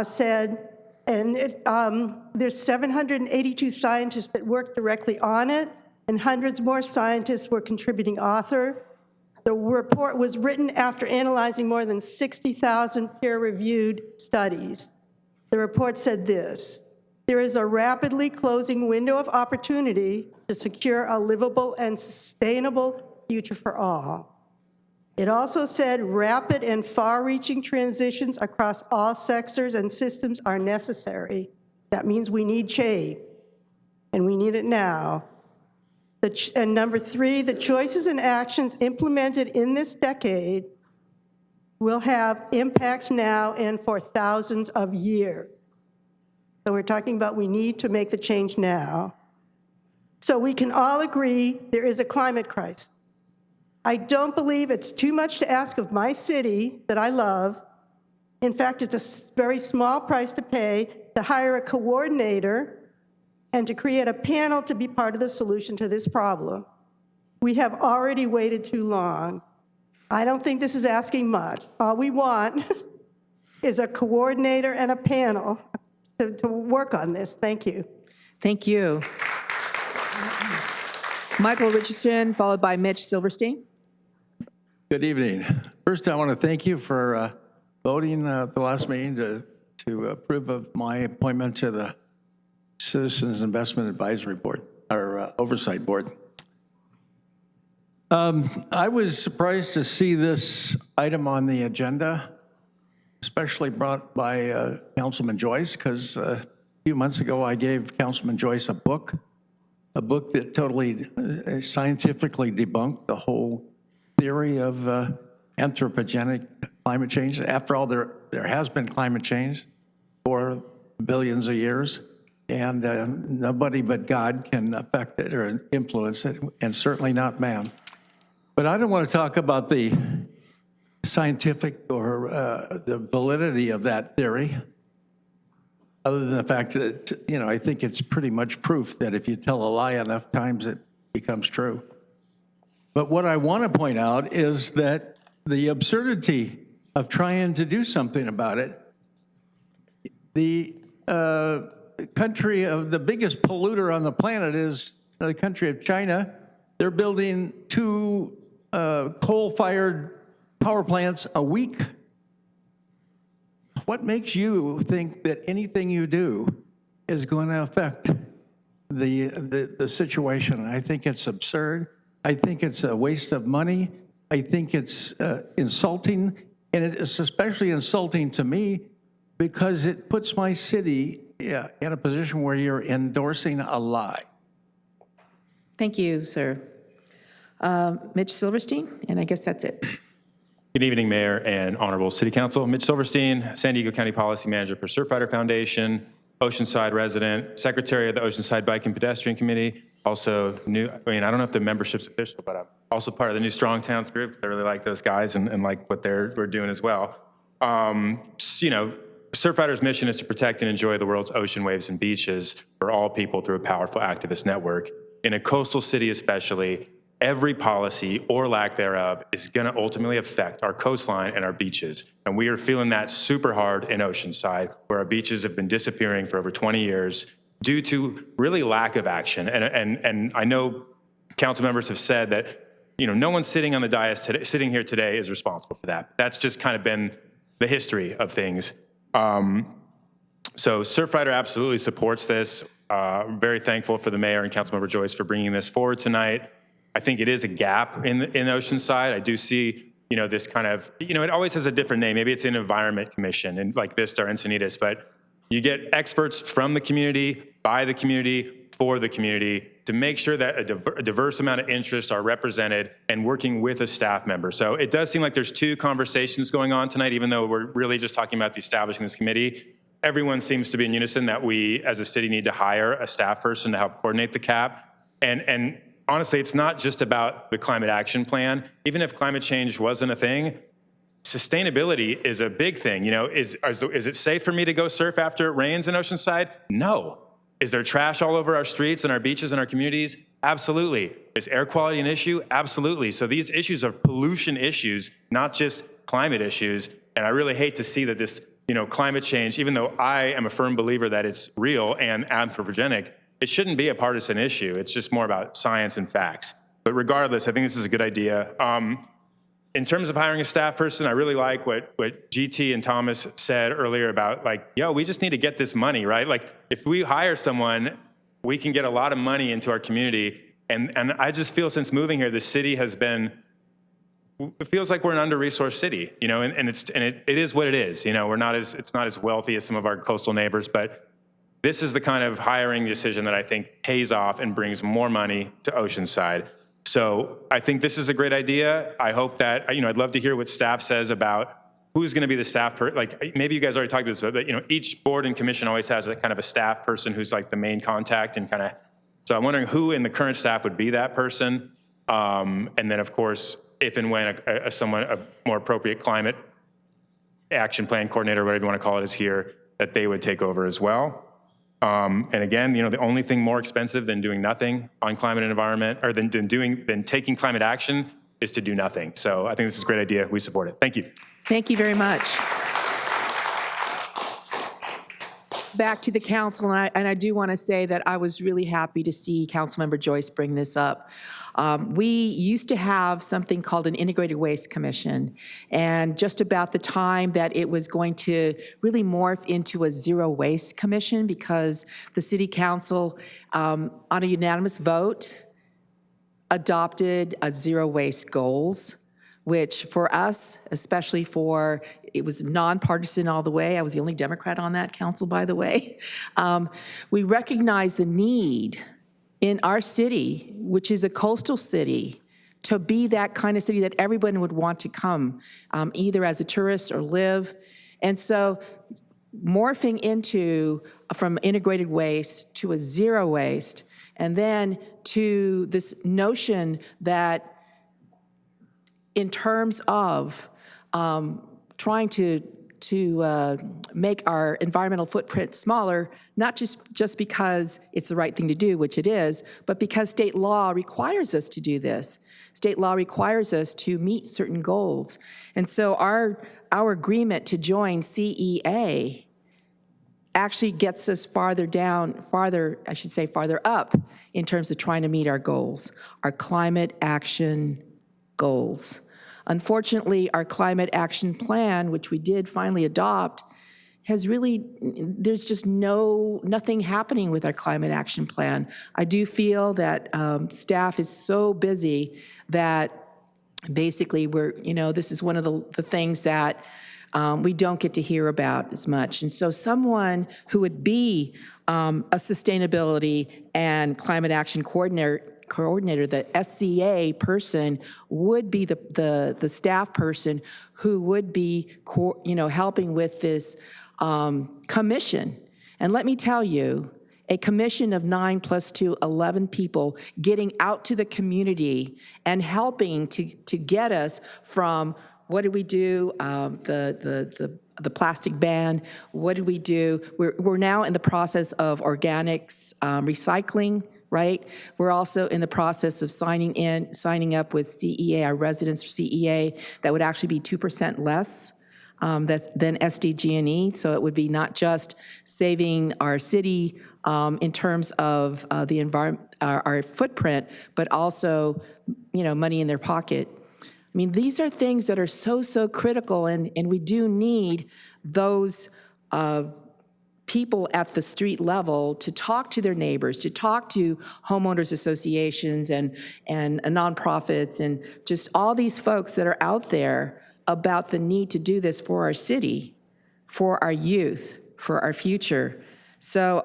said, and there's 782 scientists that work directly on it, and hundreds more scientists were contributing author. The report was written after analyzing more than 60,000 peer-reviewed studies. The report said this: there is a rapidly closing window of opportunity to secure a livable and sustainable future for all. It also said rapid and far-reaching transitions across all sectors and systems are necessary. That means we need change, and we need it now. And number three, the choices and actions implemented in this decade will have impacts now and for thousands of years. So we're talking about we need to make the change now. so we can all agree there is a climate crisis. I don't believe it's too much to ask of my city that I love. In fact, it's a very small price to pay to hire a coordinator and to create a panel to be part of the solution to this problem. We have already waited too long. I don't think this is asking much. All we want is a coordinator and a panel to work on this. Thank you. Thank you. Michael Richardson, followed by Mitch Silverstein. Good evening. First, I want to thank you for voting at the last meeting to approve of my appointment to the Citizens Investment Advisory Board, or Oversight Board. I was surprised to see this item on the agenda, especially brought by Councilman Joyce, because a few months ago I gave Councilman Joyce a book that totally scientifically debunked the whole theory of anthropogenic climate change. After all, there has been climate change for billions of years, and nobody but God can affect it or influence it, and certainly not man. But I don't want to talk about the scientific or the validity of that theory, other than the fact that, I think it's pretty much proof that if you tell a lie enough times, it becomes true. But what I want to point out is that the absurdity of trying to do something about it. The country of the biggest polluter on the planet is the country of China. They're building 2 coal-fired power plants a week. What makes you think that anything you do is going to affect the situation? I think it's absurd. I think it's a waste of money. I think it's insulting, and it is especially insulting to me because it puts my city in a position where you're endorsing a lie. Thank you, sir. Mitch Silverstein, and I guess that's it. Good evening, Mayor and Honorable City Council. Mitch Silverstein, San Diego County Policy Manager for Surfrider Foundation, Oceanside resident, Secretary of the Oceanside Bike and Pedestrian Committee, also new, I don't know if the membership's official, but I'm also part of the new Strong Towns group. I really like those guys and like what we're doing as well. Surfrider's mission is to protect and enjoy the world's ocean waves and beaches for all people through a powerful activist network. In a coastal city especially, every policy or lack thereof is going to ultimately affect our coastline and our beaches. And we are feeling that super hard in Oceanside, where our beaches have been disappearing for over 20 years due to really lack of action. And I know council members have said that, no one sitting on the dais today, sitting here today is responsible for that. That's just kind of been the history of things. So Surfrider absolutely supports this. Very thankful for the mayor and Councilmember Joyce for bringing this forward tonight. I think it is a gap in Oceanside. I do see, this kind of, it always has a different name. Maybe it's an environment commission and like Vista or Encinitas, but you get experts from the community, by the community, for the community to make sure that a diverse amount of interests are represented and working with a staff member. So it does seem like there's 2 conversations going on tonight, even though we're really just talking about the establishing this committee. Everyone seems to be in unison that we as a city need to hire a staff person to help coordinate the CAP. And honestly, it's not just about the climate action plan. Even if climate change wasn't a thing, sustainability is a big thing. Is it safe for me to go surf after it rains in Oceanside? No. Is there trash all over our streets and our beaches and our communities? Absolutely. Is air quality an issue? Absolutely. So these issues are pollution issues, not just climate issues. And I really hate to see that this, climate change, even though I am a firm believer that it's real and anthropogenic, it shouldn't be a partisan issue. It's just more about science and facts. But regardless, I think this is a good idea. In terms of hiring a staff person, I really like what GT and Thomas said earlier about we just need to get this money, right? Like if we hire someone, we can get a lot of money into our community. And I just feel since moving here, the city has been, it feels like we're an under-resourced city, and it is what it is. It's not as wealthy as some of our coastal neighbors, but this is the kind of hiring decision that I think pays off and brings more money to Oceanside. So I think this is a great idea. I hope that, I'd love to hear what staff says about who's going to be the staff maybe you guys already talked about this, but each board and commission always has a kind of a staff person who's like the main contact and kind of So I'm wondering who in the current staff would be that person. And then, of course, if and when a more appropriate climate action plan coordinator, whatever you want to call it, is here, that they would take over as well. And again, the only thing more expensive than doing nothing on climate and environment, or than taking climate action, is to do nothing. So I think this is a great idea. We support it. Thank you. Thank you very much. Back to the council, and I do want to say that I was really happy to see Councilmember Joyce bring this up. We used to have something called an Integrated Waste Commission, and just about the time that it was going to really morph into a Zero Waste Commission, because the City Council, on a unanimous vote, adopted a zero waste goals, which for us, especially it was nonpartisan all the way. I was the only Democrat on that council, by the way. We recognize the need in our city, which is a coastal city, to be that kind of city that everyone would want to come, either as a tourist or live. And so morphing from integrated waste to a zero waste, and then to this notion that in terms of trying to make our environmental footprint smaller, not just because it's the right thing to do, which it is, but because state law requires us to do this. State law requires us to meet certain goals. And so our agreement to join CEA actually gets us farther up in terms of trying to meet our goals, our climate action goals. Unfortunately, our climate action plan, which we did finally adopt, there's just nothing happening with our climate action plan. I do feel that staff is so busy that basically this is one of the things that we don't get to hear about as much. And so someone who would be a sustainability and climate action coordinator, the SCA person, would be the staff person who would be helping with this commission. And let me tell you, a commission of 9 + 2, 11 people getting out to the community and helping to get us from what did we do, the plastic ban, what did we do? We're now in the process of organics recycling, right? We're also in the process of signing up with CEA, our residents for CEA, that would actually be 2% less than SDG&E. So it would be not just saving our city in terms of the environment, our footprint, but also, money in their pocket. I mean, these are things that are so critical, and we do need those people at the street level to talk to their neighbors, to talk to homeowners associations and nonprofits, and just all these folks that are out there about the need to do this for our city, for our youth, for our future. So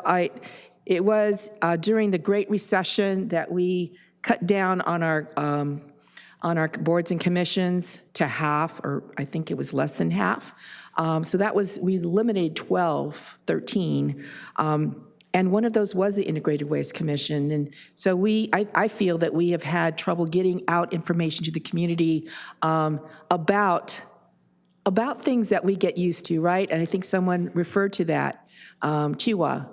it was during the Great Recession that we cut down on our boards and commissions to half, or I think it was less than half. So we eliminated 12, 13, and one of those was the Integrated Waste Commission. And so I feel that we have had trouble getting out information to the community about things that we get used to, right? And I think someone referred to that. Chiwa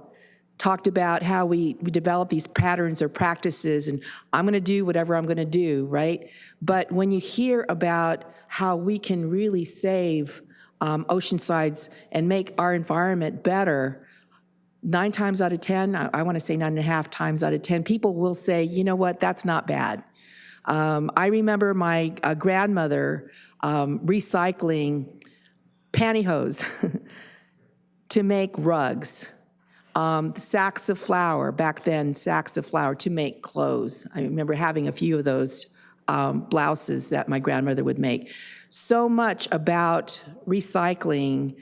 talked about how we develop these patterns or practices, and I'm going to do whatever I'm going to do, right? But when you hear about how we can really save Oceansides and make our environment better, 9 times out of 10, I want to say 9.5 times out of 10, people will say, you know what, that's not bad. I remember my grandmother recycling pantyhose to make rugs. Sacks of flour, back then, sacks of flour to make clothes. I remember having a few of those blouses that my grandmother would make. So much about recycling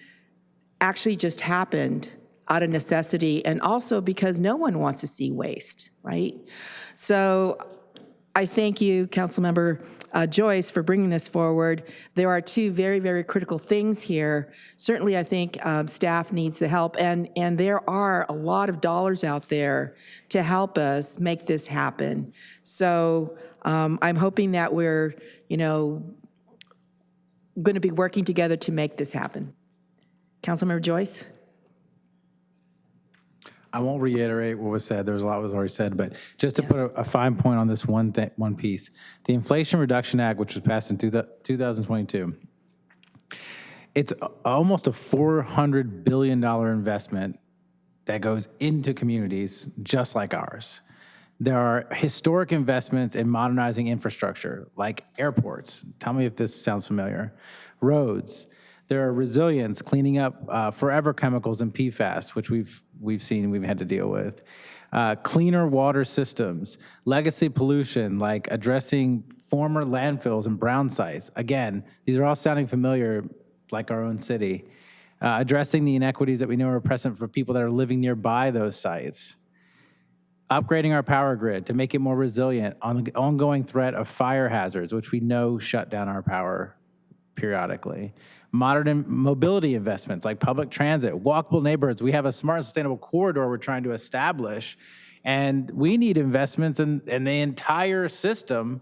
actually just happened out of necessity, and also because no one wants to see waste, right? So I thank you, Councilmember Joyce for bringing this forward. There are two very, very critical things here. Certainly, I think staff needs the help, and there are a lot of dollars out there to help us make this happen. So I'm hoping that we're, going to be working together to make this happen. Councilmember Joyce? I won't reiterate what was said. There's a lot was already said, but just to put a fine point on this one piece, the Inflation Reduction Act, which was passed in 2022, it's almost a $400 billion investment that goes into communities just like ours. There are historic investments in modernizing infrastructure, like airports. Tell me if this sounds familiar. Roads. There are resilience, cleaning up forever chemicals and PFAS, which we've seen, we've had to deal with. Cleaner water systems, legacy pollution, like addressing former landfills and brown sites. Again, these are all sounding familiar, like our own city. Addressing the inequities that we know are present for people that are living nearby those sites. Upgrading our power grid to make it more resilient on the ongoing threat of fire hazards, which we know shut down our power periodically. Modern mobility investments like public transit, walkable neighborhoods. We have a smart and sustainable corridor we're trying to establish, and we need investments in the entire system,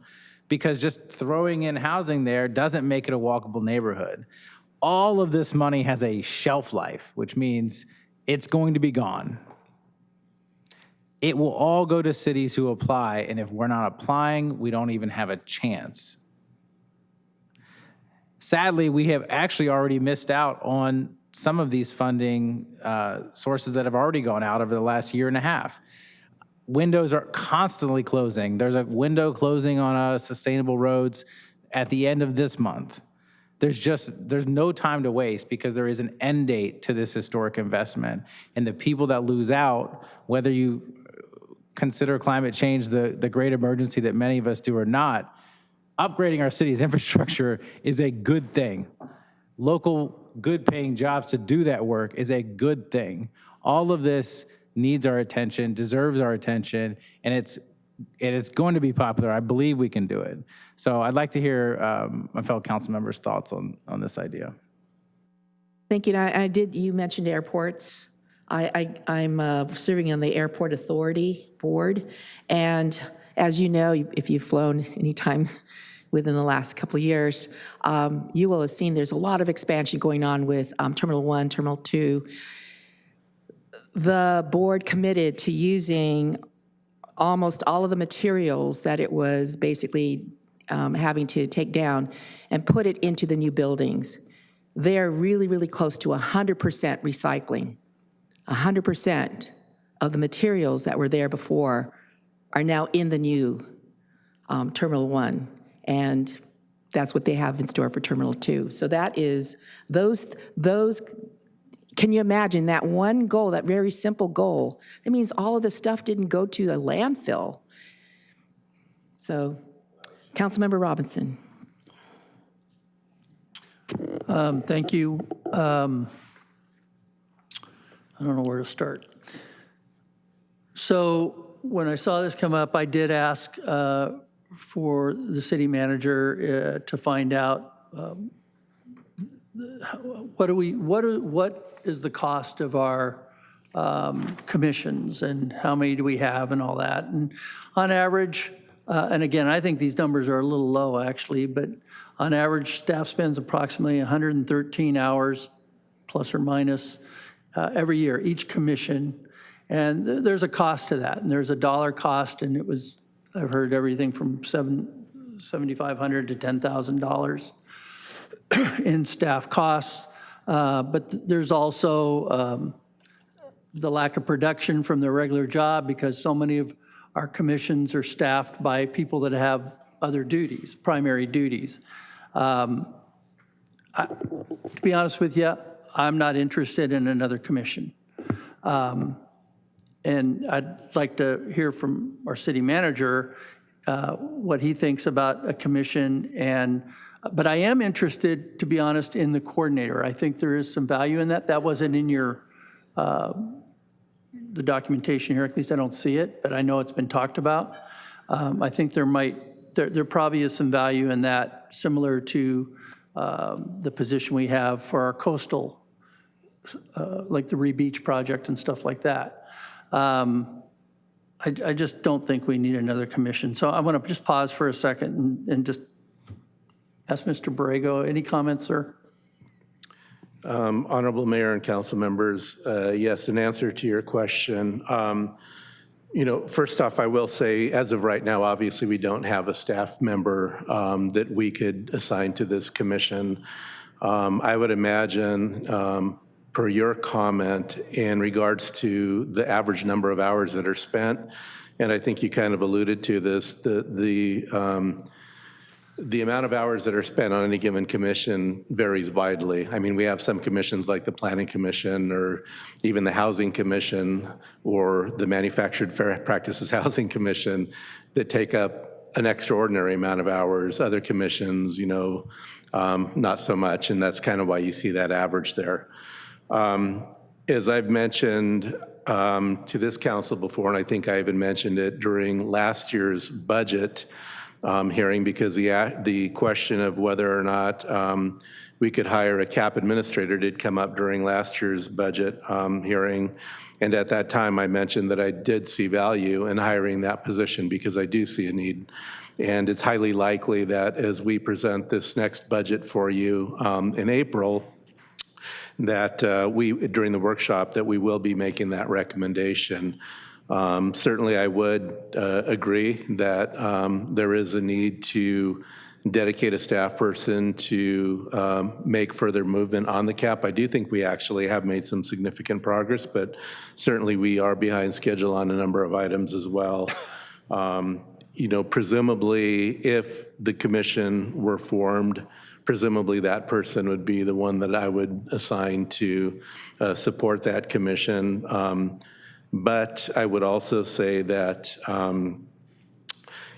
because just throwing in housing there doesn't make it a walkable neighborhood. All of this money has a shelf life, which means it's going to be gone. It will all go to cities who apply, and if we're not applying, we don't even have a chance. Sadly, we have actually already missed out on some of these funding sources that have already gone out over the last year and a half. Windows are constantly closing. There's a window closing on sustainable roads at the end of this month. There's no time to waste, because there is an end date to this historic investment. And the people that lose out, whether you consider climate change the great emergency that many of us do or not, upgrading our city's infrastructure is a good thing. Local good paying jobs to do that work is a good thing. All of this needs our attention, deserves our attention, and it's going to be popular. I believe we can do it. So I'd like to hear my fellow council members' thoughts on this idea. Thank you. You mentioned airports. I'm serving on the Airport Authority Board, and as you know, if you've flown any time within the last couple of years, you will have seen there's a lot of expansion going on with Terminal 1, Terminal 2. The board committed to using almost all of the materials that it was basically having to take down and put it into the new buildings. They're really, really close to 100% recycling. 100% of the materials that were there before are now in the new Terminal 1, and that's what they have in store for Terminal 2. So that is, those. Can you imagine that one goal, that very simple goal? That means all of the stuff didn't go to a landfill. So, Councilmember Robinson. Thank you. I don't know where to start. So when I saw this come up, I did ask for the city manager to find out what is the cost of our commissions and how many do we have and all that. And on average, and again, I think these numbers are a little low actually, but on average, staff spends approximately 113 hours plus or minus every year, each commission. And there's a cost to that, and there's a dollar cost, and it was, I've heard everything from $7,500 to $10,000 in staff costs. But there's also the lack of production from their regular job, because so many of our commissions are staffed by people that have other duties, primary duties. To be honest with you, I'm not interested in another commission. And I'd like to hear from our city manager what he thinks about a commission. But I am interested, to be honest, in the coordinator. I think there is some value in that. That wasn't in your the documentation here. At least I don't see it, but I know it's been talked about. I think there might there probably is some value in that, similar to the position we have for our coastal, like the Re-Beach project and stuff like that. I just don't think we need another commission. So I want to just pause for a second and just ask Mr. Borrego, any comments, sir? Honorable Mayor and council members, yes, in answer to your question, first off, I will say, as of right now, obviously, we don't have a staff member that we could assign to this commission. I would imagine, per your comment, in regards to the average number of hours that are spent, and I think you kind of alluded to this, the amount of hours that are spent on any given commission varies widely. I mean, we have some commissions like the Planning Commission or even the Housing Commission or the Manufactured Fair Practices Housing Commission that take up an extraordinary amount of hours. Other commissions, not so much, and that's kind of why you see that average there. As I've mentioned to this council before, and I think I even mentioned it during last year's budget hearing, because the question of whether or not we could hire a CAP administrator did come up during last year's budget hearing. And at that time, I mentioned that I did see value in hiring that position because I do see a need. And it's highly likely that as we present this next budget for you in April, that during the workshop, that we will be making that recommendation. Certainly, I would agree that there is a need to dedicate a staff person to make further movement on the CAP. I do think we actually have made some significant progress, but certainly we are behind schedule on a number of items as well. Presumably, if the commission were formed, presumably that person would be the one that I would assign to support that commission. But I would also say that,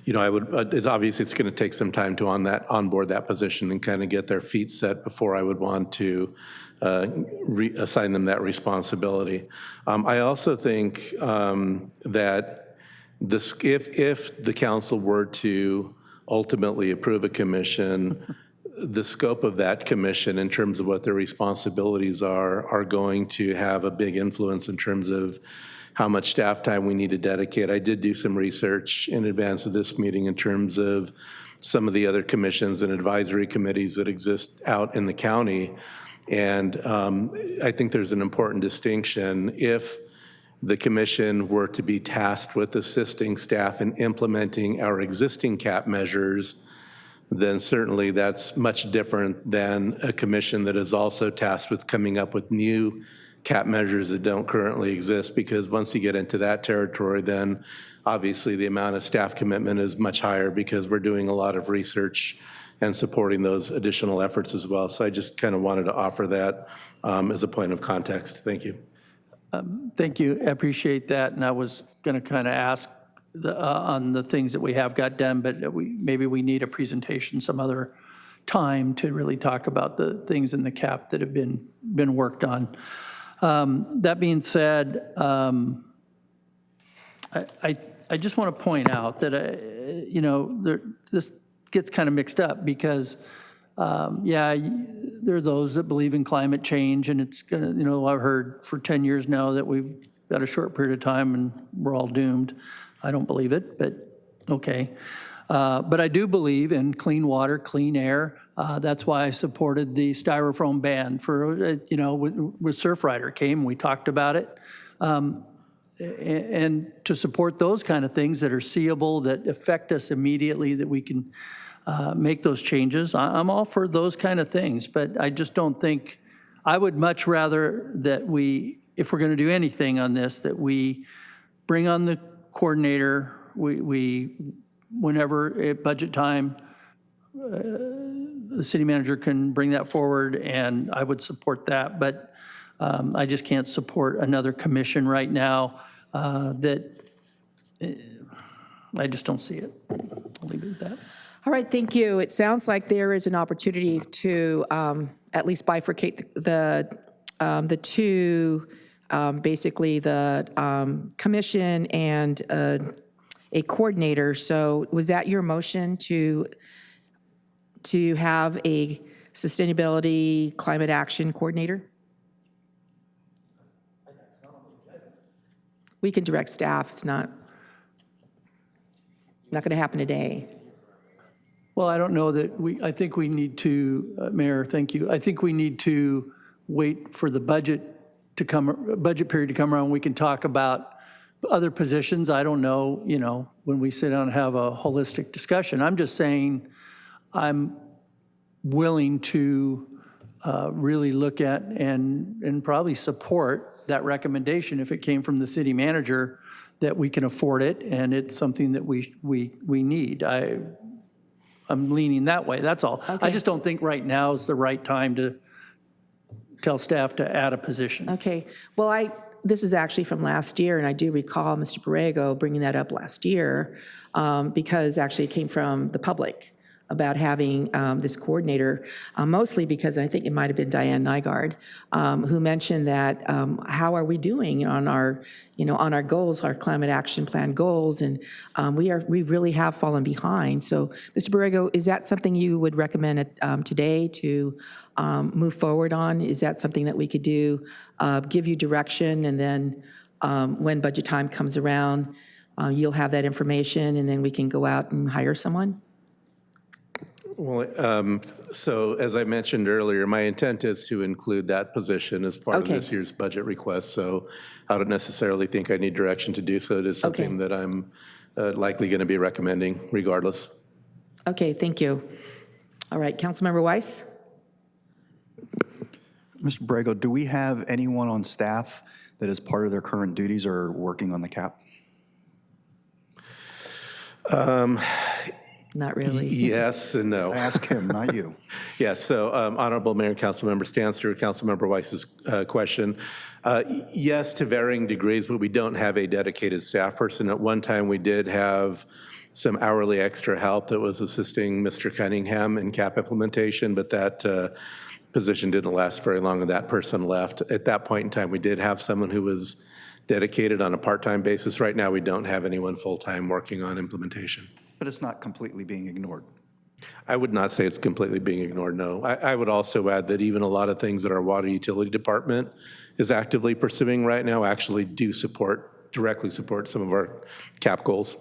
it's obvious it's going to take some time to onboard that position and kind of get their feet set before I would want to assign them that responsibility. I also think that if the council were to ultimately approve a commission, the scope of that commission in terms of what their responsibilities are going to have a big influence in terms of how much staff time we need to dedicate. I did do some research in advance of this meeting in terms of some of the other commissions and advisory committees that exist out in the county. And I think there's an important distinction. If the commission were to be tasked with assisting staff in implementing our existing CAP measures, then certainly that's much different than a commission that is also tasked with coming up with new CAP measures that don't currently exist, because once you get into that territory, then obviously the amount of staff commitment is much higher because we're doing a lot of research and supporting those additional efforts as well. So I just kind of wanted to offer that as a point of context. Thank you. Thank you. I appreciate that. And I was going to kind of ask on the things that we have got done, but maybe we need a presentation some other time to really talk about the things in the CAP that have been worked on. That being said, I just want to point out that, this gets kind of mixed up because, there are those that believe in climate change, and it's going to, I've heard for 10 years now that we've got a short period of time and we're all doomed. I don't believe it, but okay. But I do believe in clean water, clean air. That's why I supported the styrofoam ban for, with Surfrider came, we talked about it. And to support those kind of things that are seeable, that affect us immediately, that we can make those changes. I'm all for those kind of things, but I just don't think, I would much rather that we, if we're going to do anything on this, that we bring on the coordinator, we whenever at budget time, the city manager can bring that forward, and I would support that. But I just can't support another commission right now that I just don't see it. I'll leave it at that. All right, thank you. It sounds like there is an opportunity to at least bifurcate the two, basically the commission and a coordinator. So was that your motion to have a sustainability climate action coordinator? We can direct staff. It's not going to happen today. Well, I don't know that I think we need to, Mayor, thank you. I think we need to wait for the budget period to come around. We can talk about other positions. I don't know, when we sit down and have a holistic discussion. I'm just saying I'm willing to really look at and probably support that recommendation if it came from the city manager that we can afford it and it's something that we need. I'm leaning that way, that's all. Okay. I just don't think right now is the right time to tell staff to add a position. Okay. Well, this is actually from last year, and I do recall Mr. Borrego bringing that up last year because actually it came from the public about having this coordinator, mostly because I think it might have been Diane Nygaard, who mentioned that how are we doing on our, on our goals, our climate action plan goals, and we really have fallen behind. So, Mr. Borrego, is that something you would recommend today to move forward on? Is that something that we could do, give you direction, and then when budget time comes around, you'll have that information, and then we can go out and hire someone? Well, so as I mentioned earlier, my intent is to include that position as part of this year's budget request. So I don't necessarily think I need direction to do so. It is something that I'm likely going to be recommending regardless. Okay, thank you. All right, Councilmember Weiss? Mr. Borrego, do we have anyone on staff that as part of their current duties are working on the CAP? Not really. Yes and no. I ask him, not you. Yes, so Honorable Mayor and Councilmember, to answer Councilmember Weiss's question, yes, to varying degrees, but we don't have a dedicated staff person. At one time, we did have some hourly extra help that was assisting Mr. Cunningham in CAP implementation, but that position didn't last very long, and that person left. At that point in time, we did have someone who was dedicated on a part-time basis. Right now, we don't have anyone full-time working on implementation. But it's not completely being ignored. I would not say it's completely being ignored, no. I would also add that even a lot of things that our water utility department is actively pursuing right now actually do directly support some of our CAP goals.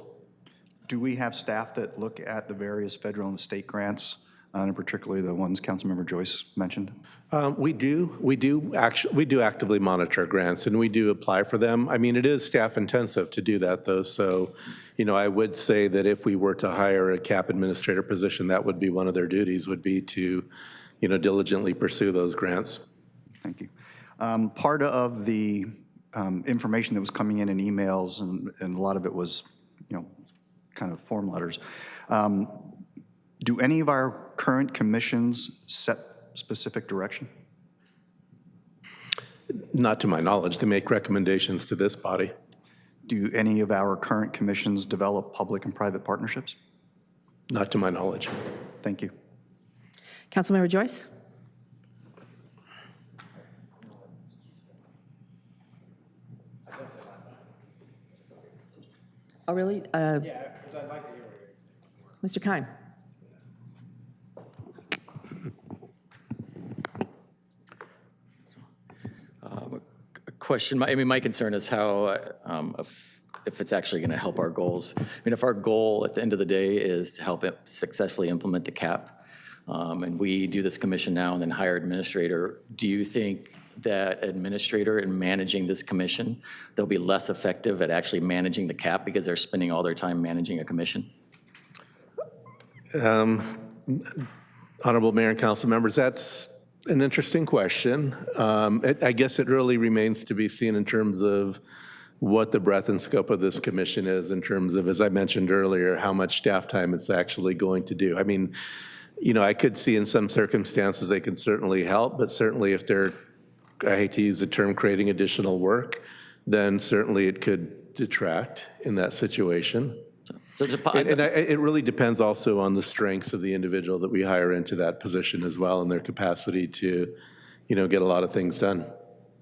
Do we have staff that look at the various federal and state grants, and particularly the ones Councilmember Joyce mentioned? We do actively monitor grants, and we do apply for them. I mean, it is staff intensive to do that, though. So, I would say that if we were to hire a CAP administrator position, that would be one of their duties, would be to, diligently pursue those grants. Thank you. Part of the information that was coming in emails, and a lot of it was, kind of form letters. Do any of our current commissions set specific direction? Not to my knowledge. They make recommendations to this body. Do any of our current commissions develop public and private partnerships? Not to my knowledge. Thank you. Councilmember Joyce? Oh, really? Yeah, because I'd like to hear what you're saying. Mr. Keim? Question, my concern is how, if it's actually going to help our goals. I mean, if our goal at the end of the day is to help it successfully implement the CAP, and we do this commission now and then hire administrator, do you think that administrator in managing this commission, they'll be less effective at actually managing the CAP because they're spending all their time managing a commission? Honorable Mayor and Council members, that's an interesting question. I guess it really remains to be seen in terms of what the breadth and scope of this commission is in terms of, as I mentioned earlier, how much staff time it's actually going to do. I mean, I could see in some circumstances they can certainly help, but certainly if they're, I hate to use the term, creating additional work, then certainly it could detract in that situation. It really depends also on the strengths of the individual that we hire into that position as well and their capacity to, get a lot of things done.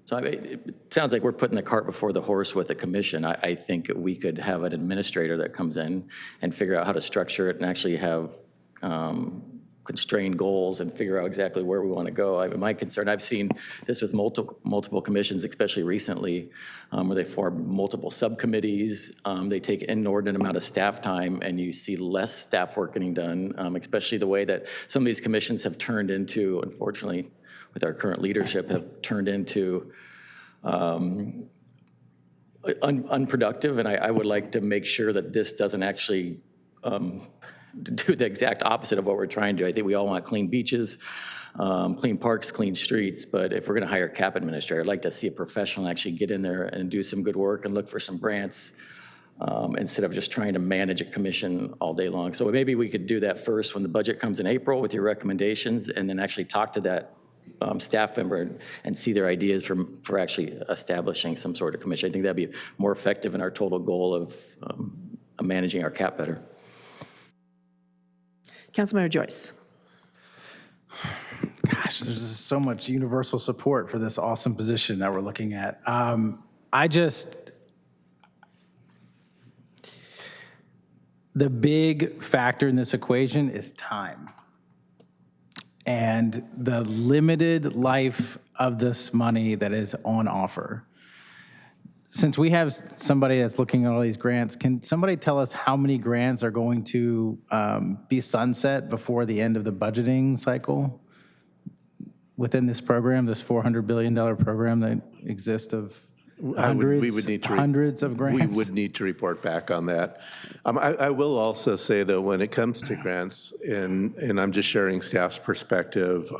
So it sounds like we're putting the cart before the horse with the commission. I think we could have an administrator that comes in and figure out how to structure it and actually have constrained goals and figure out exactly where we want to go. I mean, my concern, I've seen this with multiple commissions, especially recently, where they form multiple subcommittees. They take an inordinate amount of staff time, and you see less staff work getting done, especially the way that some of these commissions have turned into, unfortunately, with our current leadership, have turned into unproductive. And I would like to make sure that this doesn't actually do the exact opposite of what we're trying to do. I think we all want clean beaches, clean parks, clean streets, but if we're gonna hire a CAP administrator, I'd like to see a professional actually get in there and do some good work and look for some grants instead of just trying to manage a commission all day long. So maybe we could do that first when the budget comes in April with your recommendations, and then actually talk to that staff member and see their ideas for actually establishing some sort of commission. I think that'd be more effective in our total goal of managing our CAP better. Councilmember Joyce. Gosh, there's just so much universal support for this awesome position that we're looking at. The big factor in this equation is time. And the limited life of this money that is on offer. Since we have somebody that's looking at all these grants, can somebody tell us how many grants are going to be sunset before the end of the budgeting cycle within this program, this $400 billion program that exists of hundreds of grants? We would need to report back on that. I will also say, though, when it comes to grants, and I'm just sharing staff's perspective,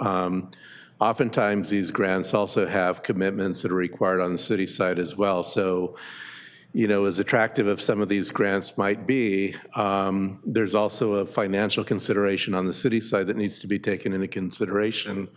oftentimes these grants also have commitments that are required on the city side as well. So, you know, as attractive as some of these grants might be, there's also a financial consideration on the city side that needs to be taken into consideration.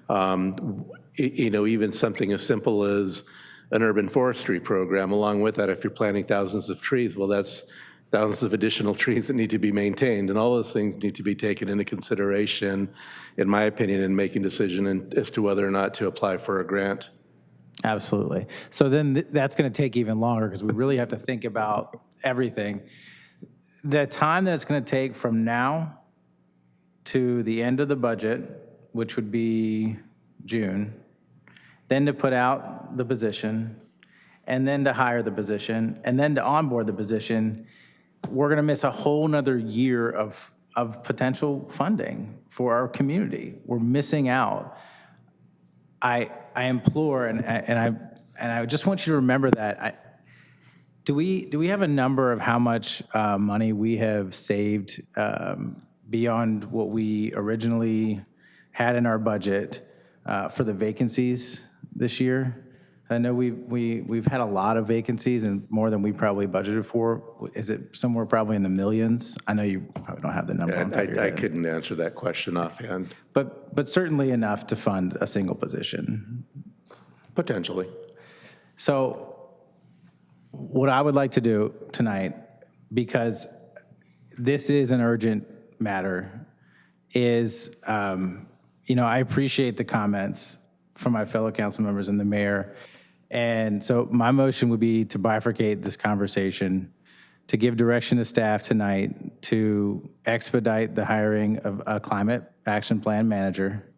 You know, even something as simple as an urban forestry program. Along with that, if you're planting thousands of trees, well, that's thousands of additional trees that need to be maintained, and all those things need to be taken into consideration, in my opinion, in making decision as to whether or not to apply for a grant. Absolutely. So then that's going to take even longer because we really have to think about everything. The time that it's going to take from now to the end of the budget, which would be June, then to put out the position, and then to hire the position, and then to onboard the position, we're going to miss a whole nother year of potential funding for our community. We're missing out. I implore, and I just want you to remember that. Do we have a number of how much money we have saved beyond what we originally had in our budget for the vacancies this year? I know we've had a lot of vacancies and more than we probably budgeted for. Is it somewhere probably in the millions? I know you probably don't have the number. I couldn't answer that question offhand. But certainly enough to fund a single position. Potentially. So what I would like to do tonight, because this is an urgent matter, is, you know, I appreciate the comments from my fellow council members and the mayor. And so my motion would be to bifurcate this conversation, to give direction to staff tonight to expedite the hiring of a climate action plan manager.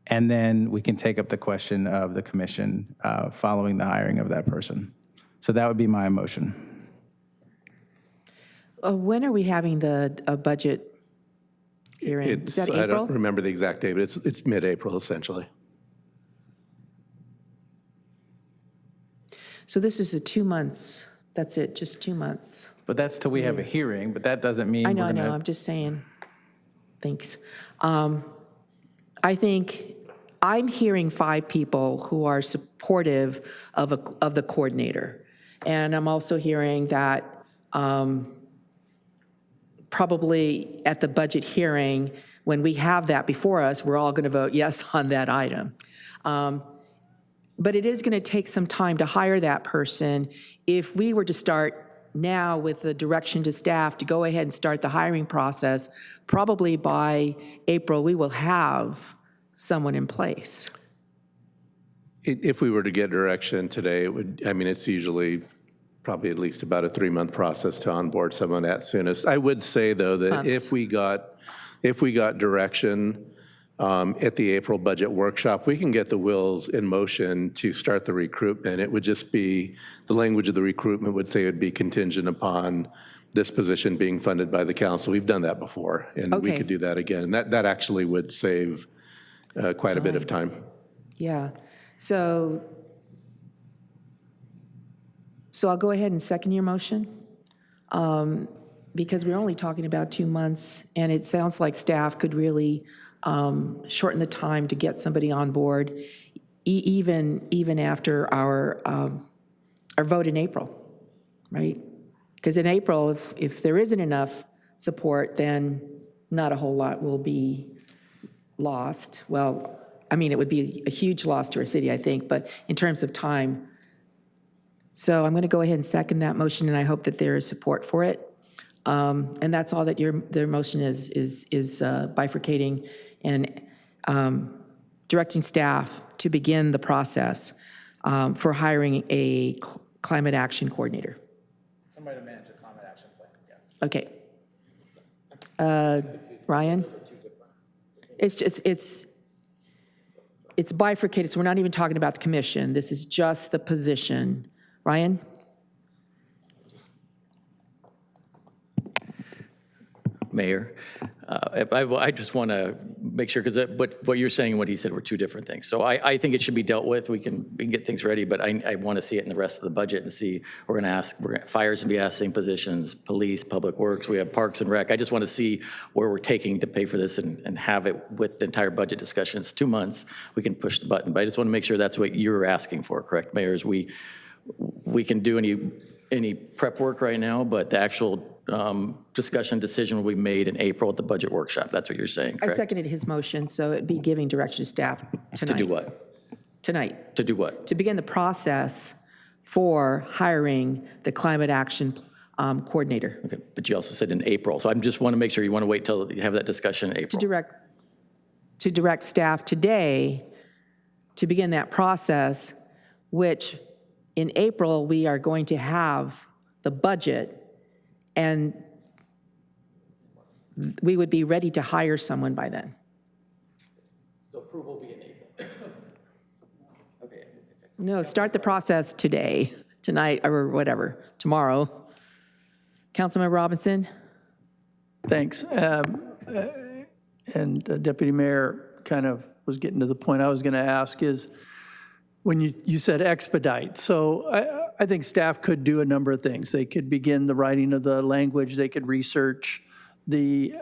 And then we can take up the question of the commission following the hiring of that person. So that would be my motion. When are we having the budget hearing? Is that April? I don't remember the exact date, but it's mid-April, essentially. So this is 2 months. That's it, just 2 months. But that's till we have a hearing, but that doesn't mean I know, we're gonna... I'm just saying. Thanks. I think I'm hearing 5 people who are supportive of the coordinator. And I'm also hearing that probably at the budget hearing, when we have that before us, we're all going to vote yes on that item. But it is going to take some time to hire that person. If we were to start now with the direction to staff to go ahead and start the hiring process, probably by April, we will have someone in place. If we were to get direction today, it would, I mean, it's usually probably at least about a 3-month process to onboard someone at soonest. I would say, though, that Months. if we got direction at the April budget workshop, we can get the wheels in motion to start the recruitment. It would just be, the language of the recruitment would say it would be contingent upon this position being funded by the council. We've done that before, and we Okay. could do that again. That actually would save quite a bit of time. Yeah. So I'll go ahead and second your motion, because we're only talking about 2 months, and it sounds like staff could really shorten the time to get somebody on board, even after our vote in April, right? Because in April, if there isn't enough support, then not a whole lot will be lost. Well, I mean, it would be a huge loss to our city, I think, but in terms of time. So I'm going to go ahead and second that motion, and I hope that there is support for it. And that's all that their motion is bifurcating and directing staff to begin the process for hiring a climate action coordinator. Somebody to manage a climate action plan, yes. Okay. Ryan? It's bifurcated, so we're not even talking about the commission. This is just the position. Ryan? Mayor, I just want to make sure, because what you're saying and what he said were two different things. So I think it should be dealt with. We can get things ready, but I want to see it in the rest of the budget and see, we're going to fire's going to be asked same positions, police, public works, we have parks and rec. I just want to see where we're taking to pay for this and have it with the entire budget discussion. It's 2 months, we can push the button, but I just want to make sure that's what you're asking for, correct, Mayor? Is we can do any prep work right now, but the actual discussion decision will be made in April at the budget workshop. That's what you're saying, I correct? seconded his motion, so it'd be giving direction to staff tonight. To do what? Tonight. To do what? To begin the process for hiring the climate action coordinator. Okay, but you also said in April, so I just want to make sure you want to wait till you have that discussion in April. To direct staff today to begin that process, which in April, we are going to have the budget, and we would be ready to hire someone by then. So approval will be in April. Okay. No, start the process today, tonight, or whatever, tomorrow. Councilmember Robinson? Thanks. And Deputy Mayor kind of was getting to the point I was going to ask is, when you said expedite, so I think staff could do a number of things. They could begin the writing of the language, they could research the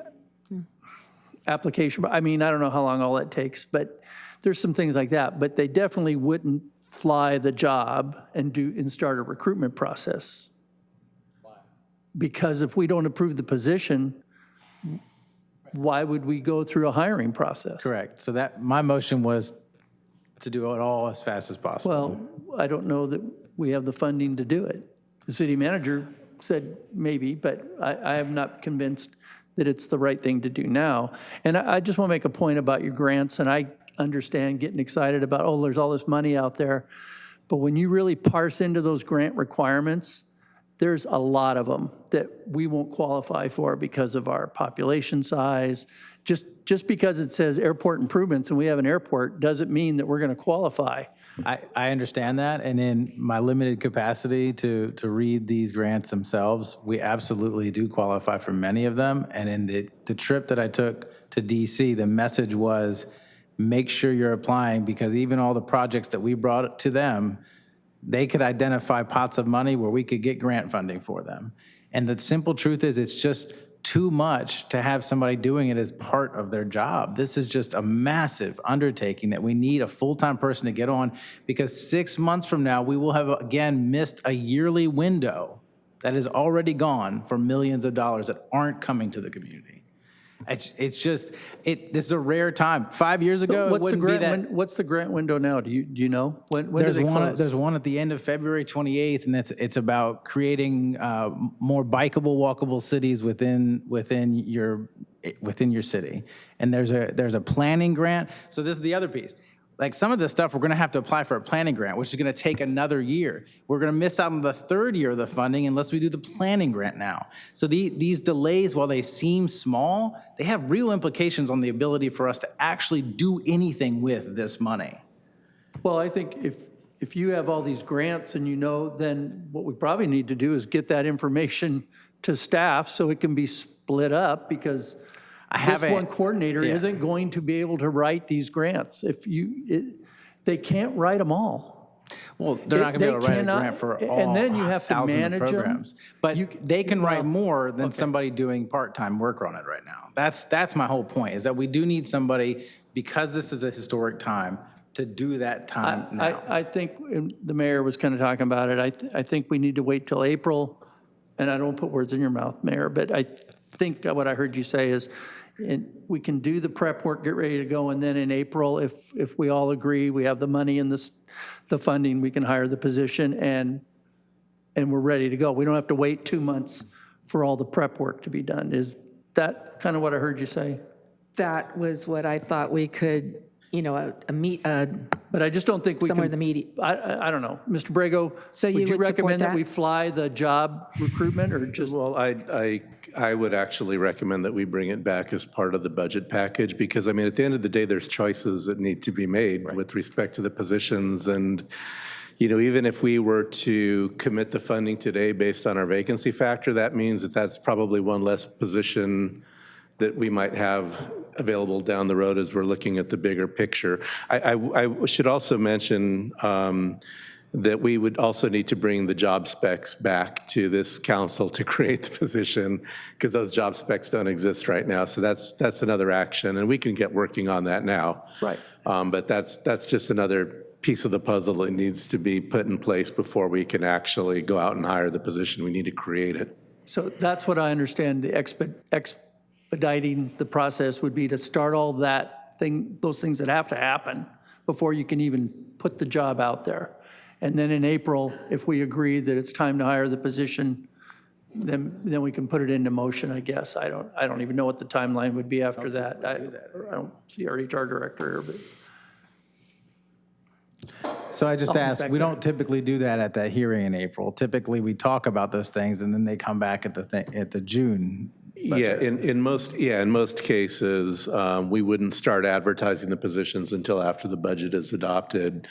application. I mean, I don't know how long all that takes, but there's some things like that. But they definitely wouldn't fly the job and start a recruitment process. Why? Because if we don't approve the position, why would we go through a hiring process? Correct. So my motion was to do it all as fast as possible. Well, I don't know that we have the funding to do it. The city manager said maybe, but I am not convinced that it's the right thing to do now. And I just want to make a point about your grants, and I understand getting excited about, oh, there's all this money out there. But when you really parse into those grant requirements, there's a lot of them that we won't qualify for because of our population size. Just because it says airport improvements and we have an airport doesn't mean that we're going to qualify. I understand that, and in my limited capacity to read these grants themselves, we absolutely do qualify for many of them. And in the trip that I took to DC, the message was, make sure you're applying, because even all the projects that we brought to them, they could identify pots of money where we could get grant funding for them. And the simple truth is, it's just too much to have somebody doing it as part of their job. This is just a massive undertaking that we need a full-time person to get on, because 6 months from now, we will have again missed a yearly window that is already gone for millions of dollars that aren't coming to the community. It's just, this is a rare time. 5 years ago, it wouldn't be that. What's the grant window now? Do you know? When do There's they close? There's one at the end of February 28th, and it's about creating more bikeable, walkable cities within your city. And there's a planning grant. So this is the other piece. Like some of this stuff, we're going to have to apply for a planning grant, which is going to take another year. We're going to miss out on the third year of the funding unless we do the planning grant now. So these delays, while they seem small, they have real implications on the ability for us to actually do anything with this money. Well, I think if you have all these grants and then what we probably need to do is get that information to staff so it can be split up, because this one coordinator isn't going to be able to write these grants. They can't write them all. Well, they're not going to be able to write a grant for all and then you have to 1,000 manage programs. them. But they can write more than somebody doing part-time work on it right now. That's my whole point, is that we do need somebody, because this is a historic time, to do that time now. I think the mayor was kind of talking about it. I think we need to wait till April, and I don't put words in your mouth, Mayor, but I think what I heard you say is we can do the prep work, get ready to go, and then in April, if we all agree, we have the money and the funding, we can hire the position, and we're ready to go. We don't have to wait 2 months for all the prep work to be done. Is that kind of what I heard you say? That was what I thought we could, But I just don't think we somewhere can. in the meeting. I don't know. Mr. Brago, So you would you would support recommend that that? we fly the job recruitment, or just? Well, I would actually recommend that we bring it back as part of the budget package, because, I mean, at the end of the day, there's choices that need to be made with respect to the positions. And, even if we were to commit the funding today based on our vacancy factor, that means that that's probably one less position that we might have available down the road as we're looking at the bigger picture. I should also mention that we would also need to bring the job specs back to this council to create the position, because those job specs don't exist right now. So that's another action, and we can get working on that now. Right. But that's just another piece of the puzzle that needs to be put in place before we can actually go out and hire the position. We need to create it. So that's what I understand, the expediting the process would be to start all those things that have to happen before you can even put the job out there. And then in April, if we agree that it's time to hire the position, then we can put it into motion, I guess. I don't even know what the timeline would be after that. I don't see our HR director here, but. So I just asked, back we there. don't typically do that at that hearing in April. Typically, we talk about those things, and then they come back at the June budget. Yeah, in most cases, we wouldn't start advertising the positions until after the budget is adopted.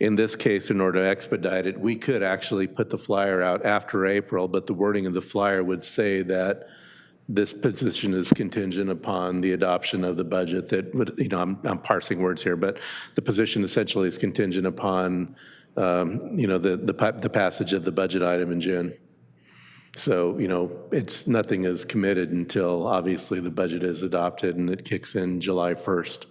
In this case, in order to expedite it, we could actually put the flyer out after April, but the wording of the flyer would say that this position is contingent upon the adoption of the budget. That would, I'm parsing words here, but the position essentially is contingent upon, the passage of the budget item in June. So, nothing is committed until obviously the budget is adopted and it kicks in July 1st.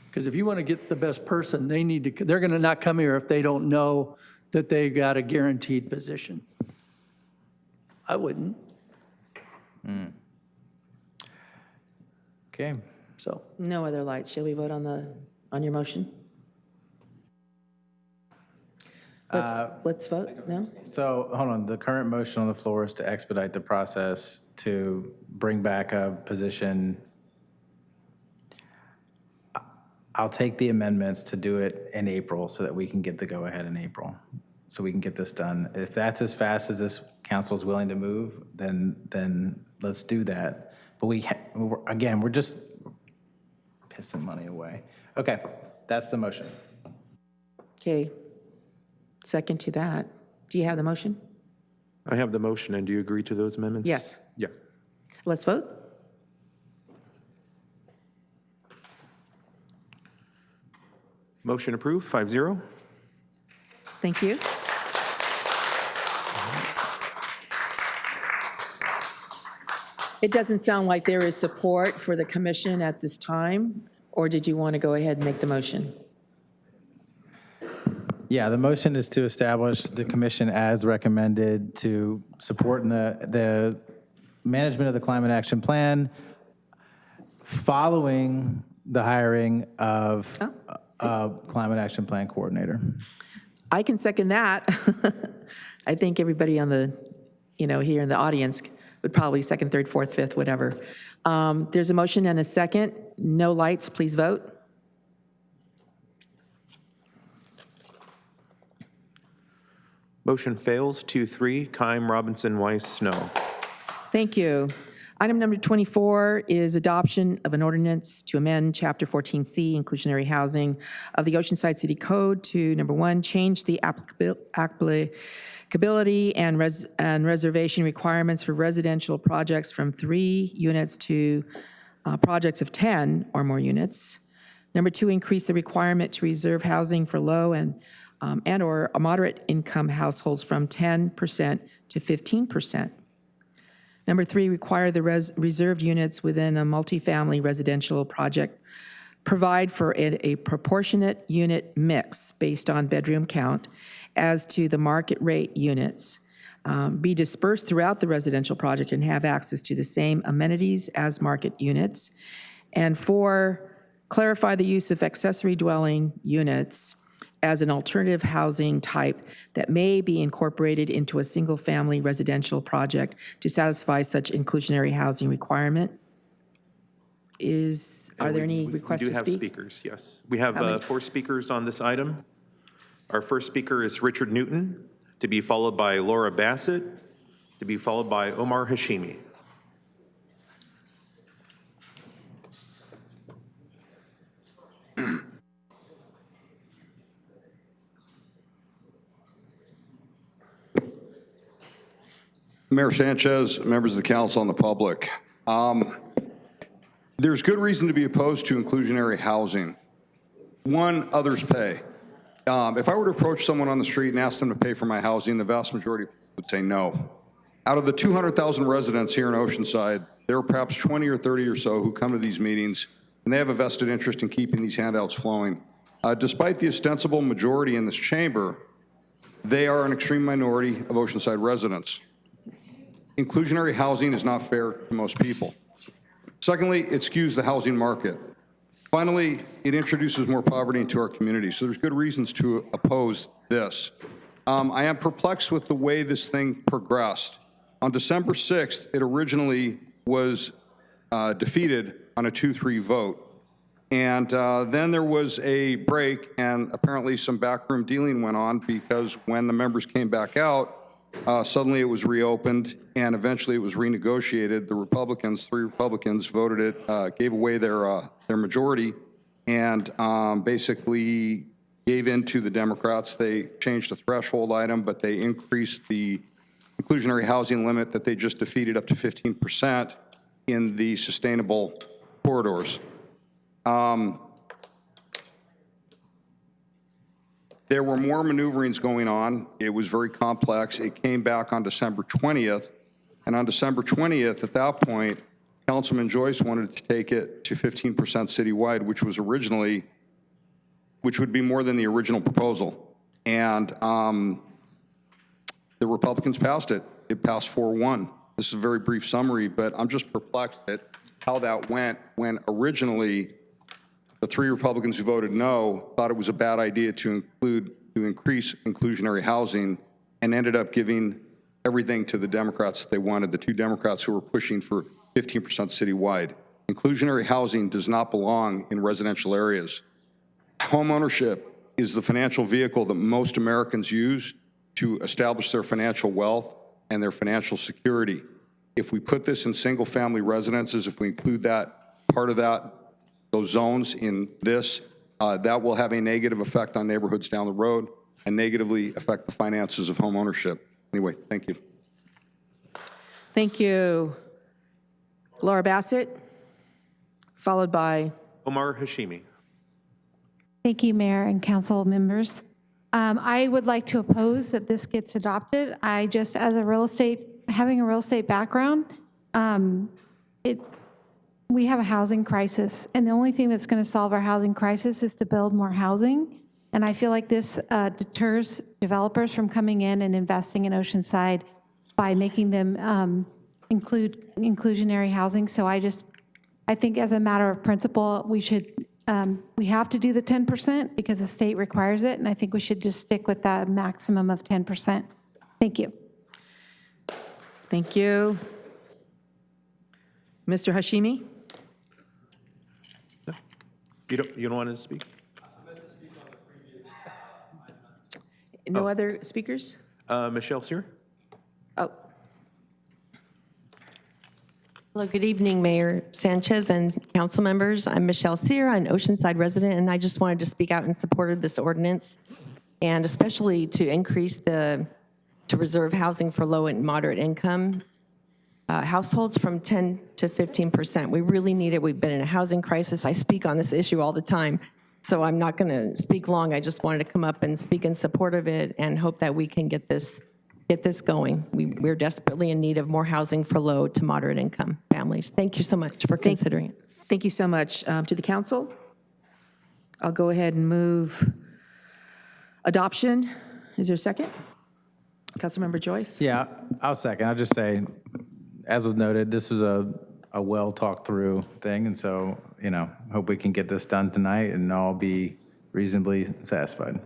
Because if you want to get the best person, they're going to not come here if they don't know that they got a guaranteed position. I wouldn't. Okay. So. No other lights. Shall we vote on your motion? Let's vote, no? So, hold on, the current motion on the floor is to expedite the process to bring back a position. I'll take the amendments to do it in April so that we can get the go-ahead in April, so we can get this done. If that's as fast as this council is willing to move, then let's do that. But we're just pissing money away. Okay, that's the motion. Okay. Second to that. Do you have the motion? I have the motion, and do you agree to those amendments? Yes. Yeah. Let's vote. Motion approved, 5-0. Thank you. It doesn't sound like there is support for the commission at this time, or did you want to go ahead and make the motion? Yeah, the motion is to establish the commission as recommended to support the management of the climate action plan following the hiring of a climate action plan coordinator. I can second that. I think everybody on the, here in the audience would probably second, third, fourth, fifth, whatever. There's a motion and a second. No lights, please vote. Motion fails, 2-3, Keim, Robinson, Weiss, no. Thank you. Item number 24 is adoption of an ordinance to amend Chapter 14C, inclusionary housing of the Oceanside City Code to, number 1, change the applicability and reservation requirements for residential projects from 3 units to projects of 10 or more units. Number 2, increase the requirement to reserve housing for low and or moderate income households from 10% to 15%. Number 3, require the reserved units within a multifamily residential project provide for a proportionate unit mix based on bedroom count as to the market rate units, be dispersed throughout the residential project and have access to the same amenities as market units. And 4, clarify the use of accessory dwelling units as an alternative housing type that may be incorporated into a single-family residential project to satisfy such inclusionary housing requirement. Are there any requests to speak? We do have speakers, yes. We have 4 speakers on this item. Our first speaker is Richard Newton, to be followed by Laura Bassett, to be followed by Omar Hashimi. Mayor Sanchez, members of the council, and the public. There's good reason to be opposed to inclusionary housing. One, others pay. If I were to approach someone on the street and ask them to pay for my housing, the vast majority would say no. Out of the 200,000 residents here in Oceanside, there are perhaps 20 or 30 or so who come to these meetings, and they have a vested interest in keeping these handouts flowing. Despite the ostensible majority in this chamber, they are an extreme minority of Oceanside residents. Inclusionary housing is not fair to most people. Secondly, it skews the housing market. Finally, it introduces more poverty into our community. So there's good reasons to oppose this. I am perplexed with the way this thing progressed. On December 6th, it originally was defeated on a 2-3 vote. And then there was a break, and apparently some backroom dealing went on, because when the members came back out, suddenly it was reopened, and eventually it was renegotiated. The Republicans, 3 Republicans, voted it, gave away their majority, and basically gave in to the Democrats. They changed the threshold item, but they increased the inclusionary housing limit that they just defeated up to 15% in the sustainable corridors. There were more maneuverings going on. It was very complex. It came back on December 20th. And on December 20th, at that point, Councilman Joyce wanted to take it to 15% citywide, which would be more than the original proposal. And the Republicans passed it. It passed 4-1. This is a very brief summary, but I'm just perplexed at how that went when originally the 3 Republicans who voted no thought it was a bad idea to increase inclusionary housing, and ended up giving everything to the Democrats that they wanted, the 2 Democrats who were pushing for 15% citywide. Inclusionary housing does not belong in residential areas. Home ownership is the financial vehicle that most Americans use to establish their financial wealth and their financial security. If we put this in single-family residences, if we include that part of that, those zones in this, that will have a negative effect on neighborhoods down the road and negatively affect the finances of home ownership. Anyway, thank you. Thank you. Laura Bassett, followed by Omar Hashimi. Thank you, Mayor and council members. I would like to oppose that this gets adopted. I just, as having a real estate background, we have a housing crisis, and the only thing that's going to solve our housing crisis is to build more housing. And I feel like this deters developers from coming in and investing in Oceanside by making them include inclusionary housing. So I think as a matter of principle, we have to do the 10% because the state requires it, and I think we should just stick with that maximum of 10%. Thank you. Thank you. Mr. Hashimi? You don't want to speak? No other speakers? Michelle Sear? Oh, Hello, good evening, Mayor Sanchez and council members. I'm Michelle Sear, an Oceanside resident, and I just wanted to speak out in support of this ordinance, and especially to increase to reserve housing for low and moderate income households from 10 to 15%. We really need it. We've been in a housing crisis. I speak on this issue all the time, so I'm not going to speak long. I just wanted to come up and speak in support of it and hope that we can get this going. We're desperately in need of more housing for low to moderate income families. Thank you so much for considering it. thank you so much. To the council, I'll go ahead and move adoption. Is there a second? Councilmember Joyce? Yeah, I'll second. I'll just say, as was noted, this was a well talked through thing. And so, hope we can get this done tonight and all be reasonably satisfied.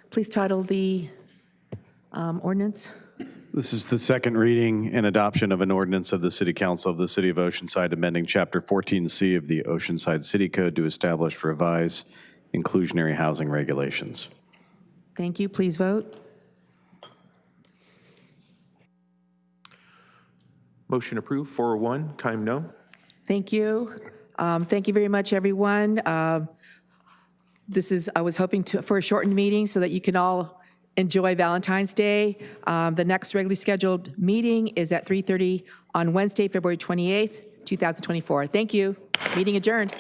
Please title the ordinance. This is the second reading and adoption of an ordinance of the City Council of the City of Oceanside amending Chapter 14C of the Oceanside City Code to establish revised inclusionary housing regulations. Thank you. Please vote. Motion approved, 401. Keim, no. Thank you. Thank you very much, everyone. I was hoping for a shortened meeting so that you can all enjoy Valentine's Day. The next regularly scheduled meeting is at 3:30 on Wednesday, February 28th, 2024. Thank you. Meeting adjourned.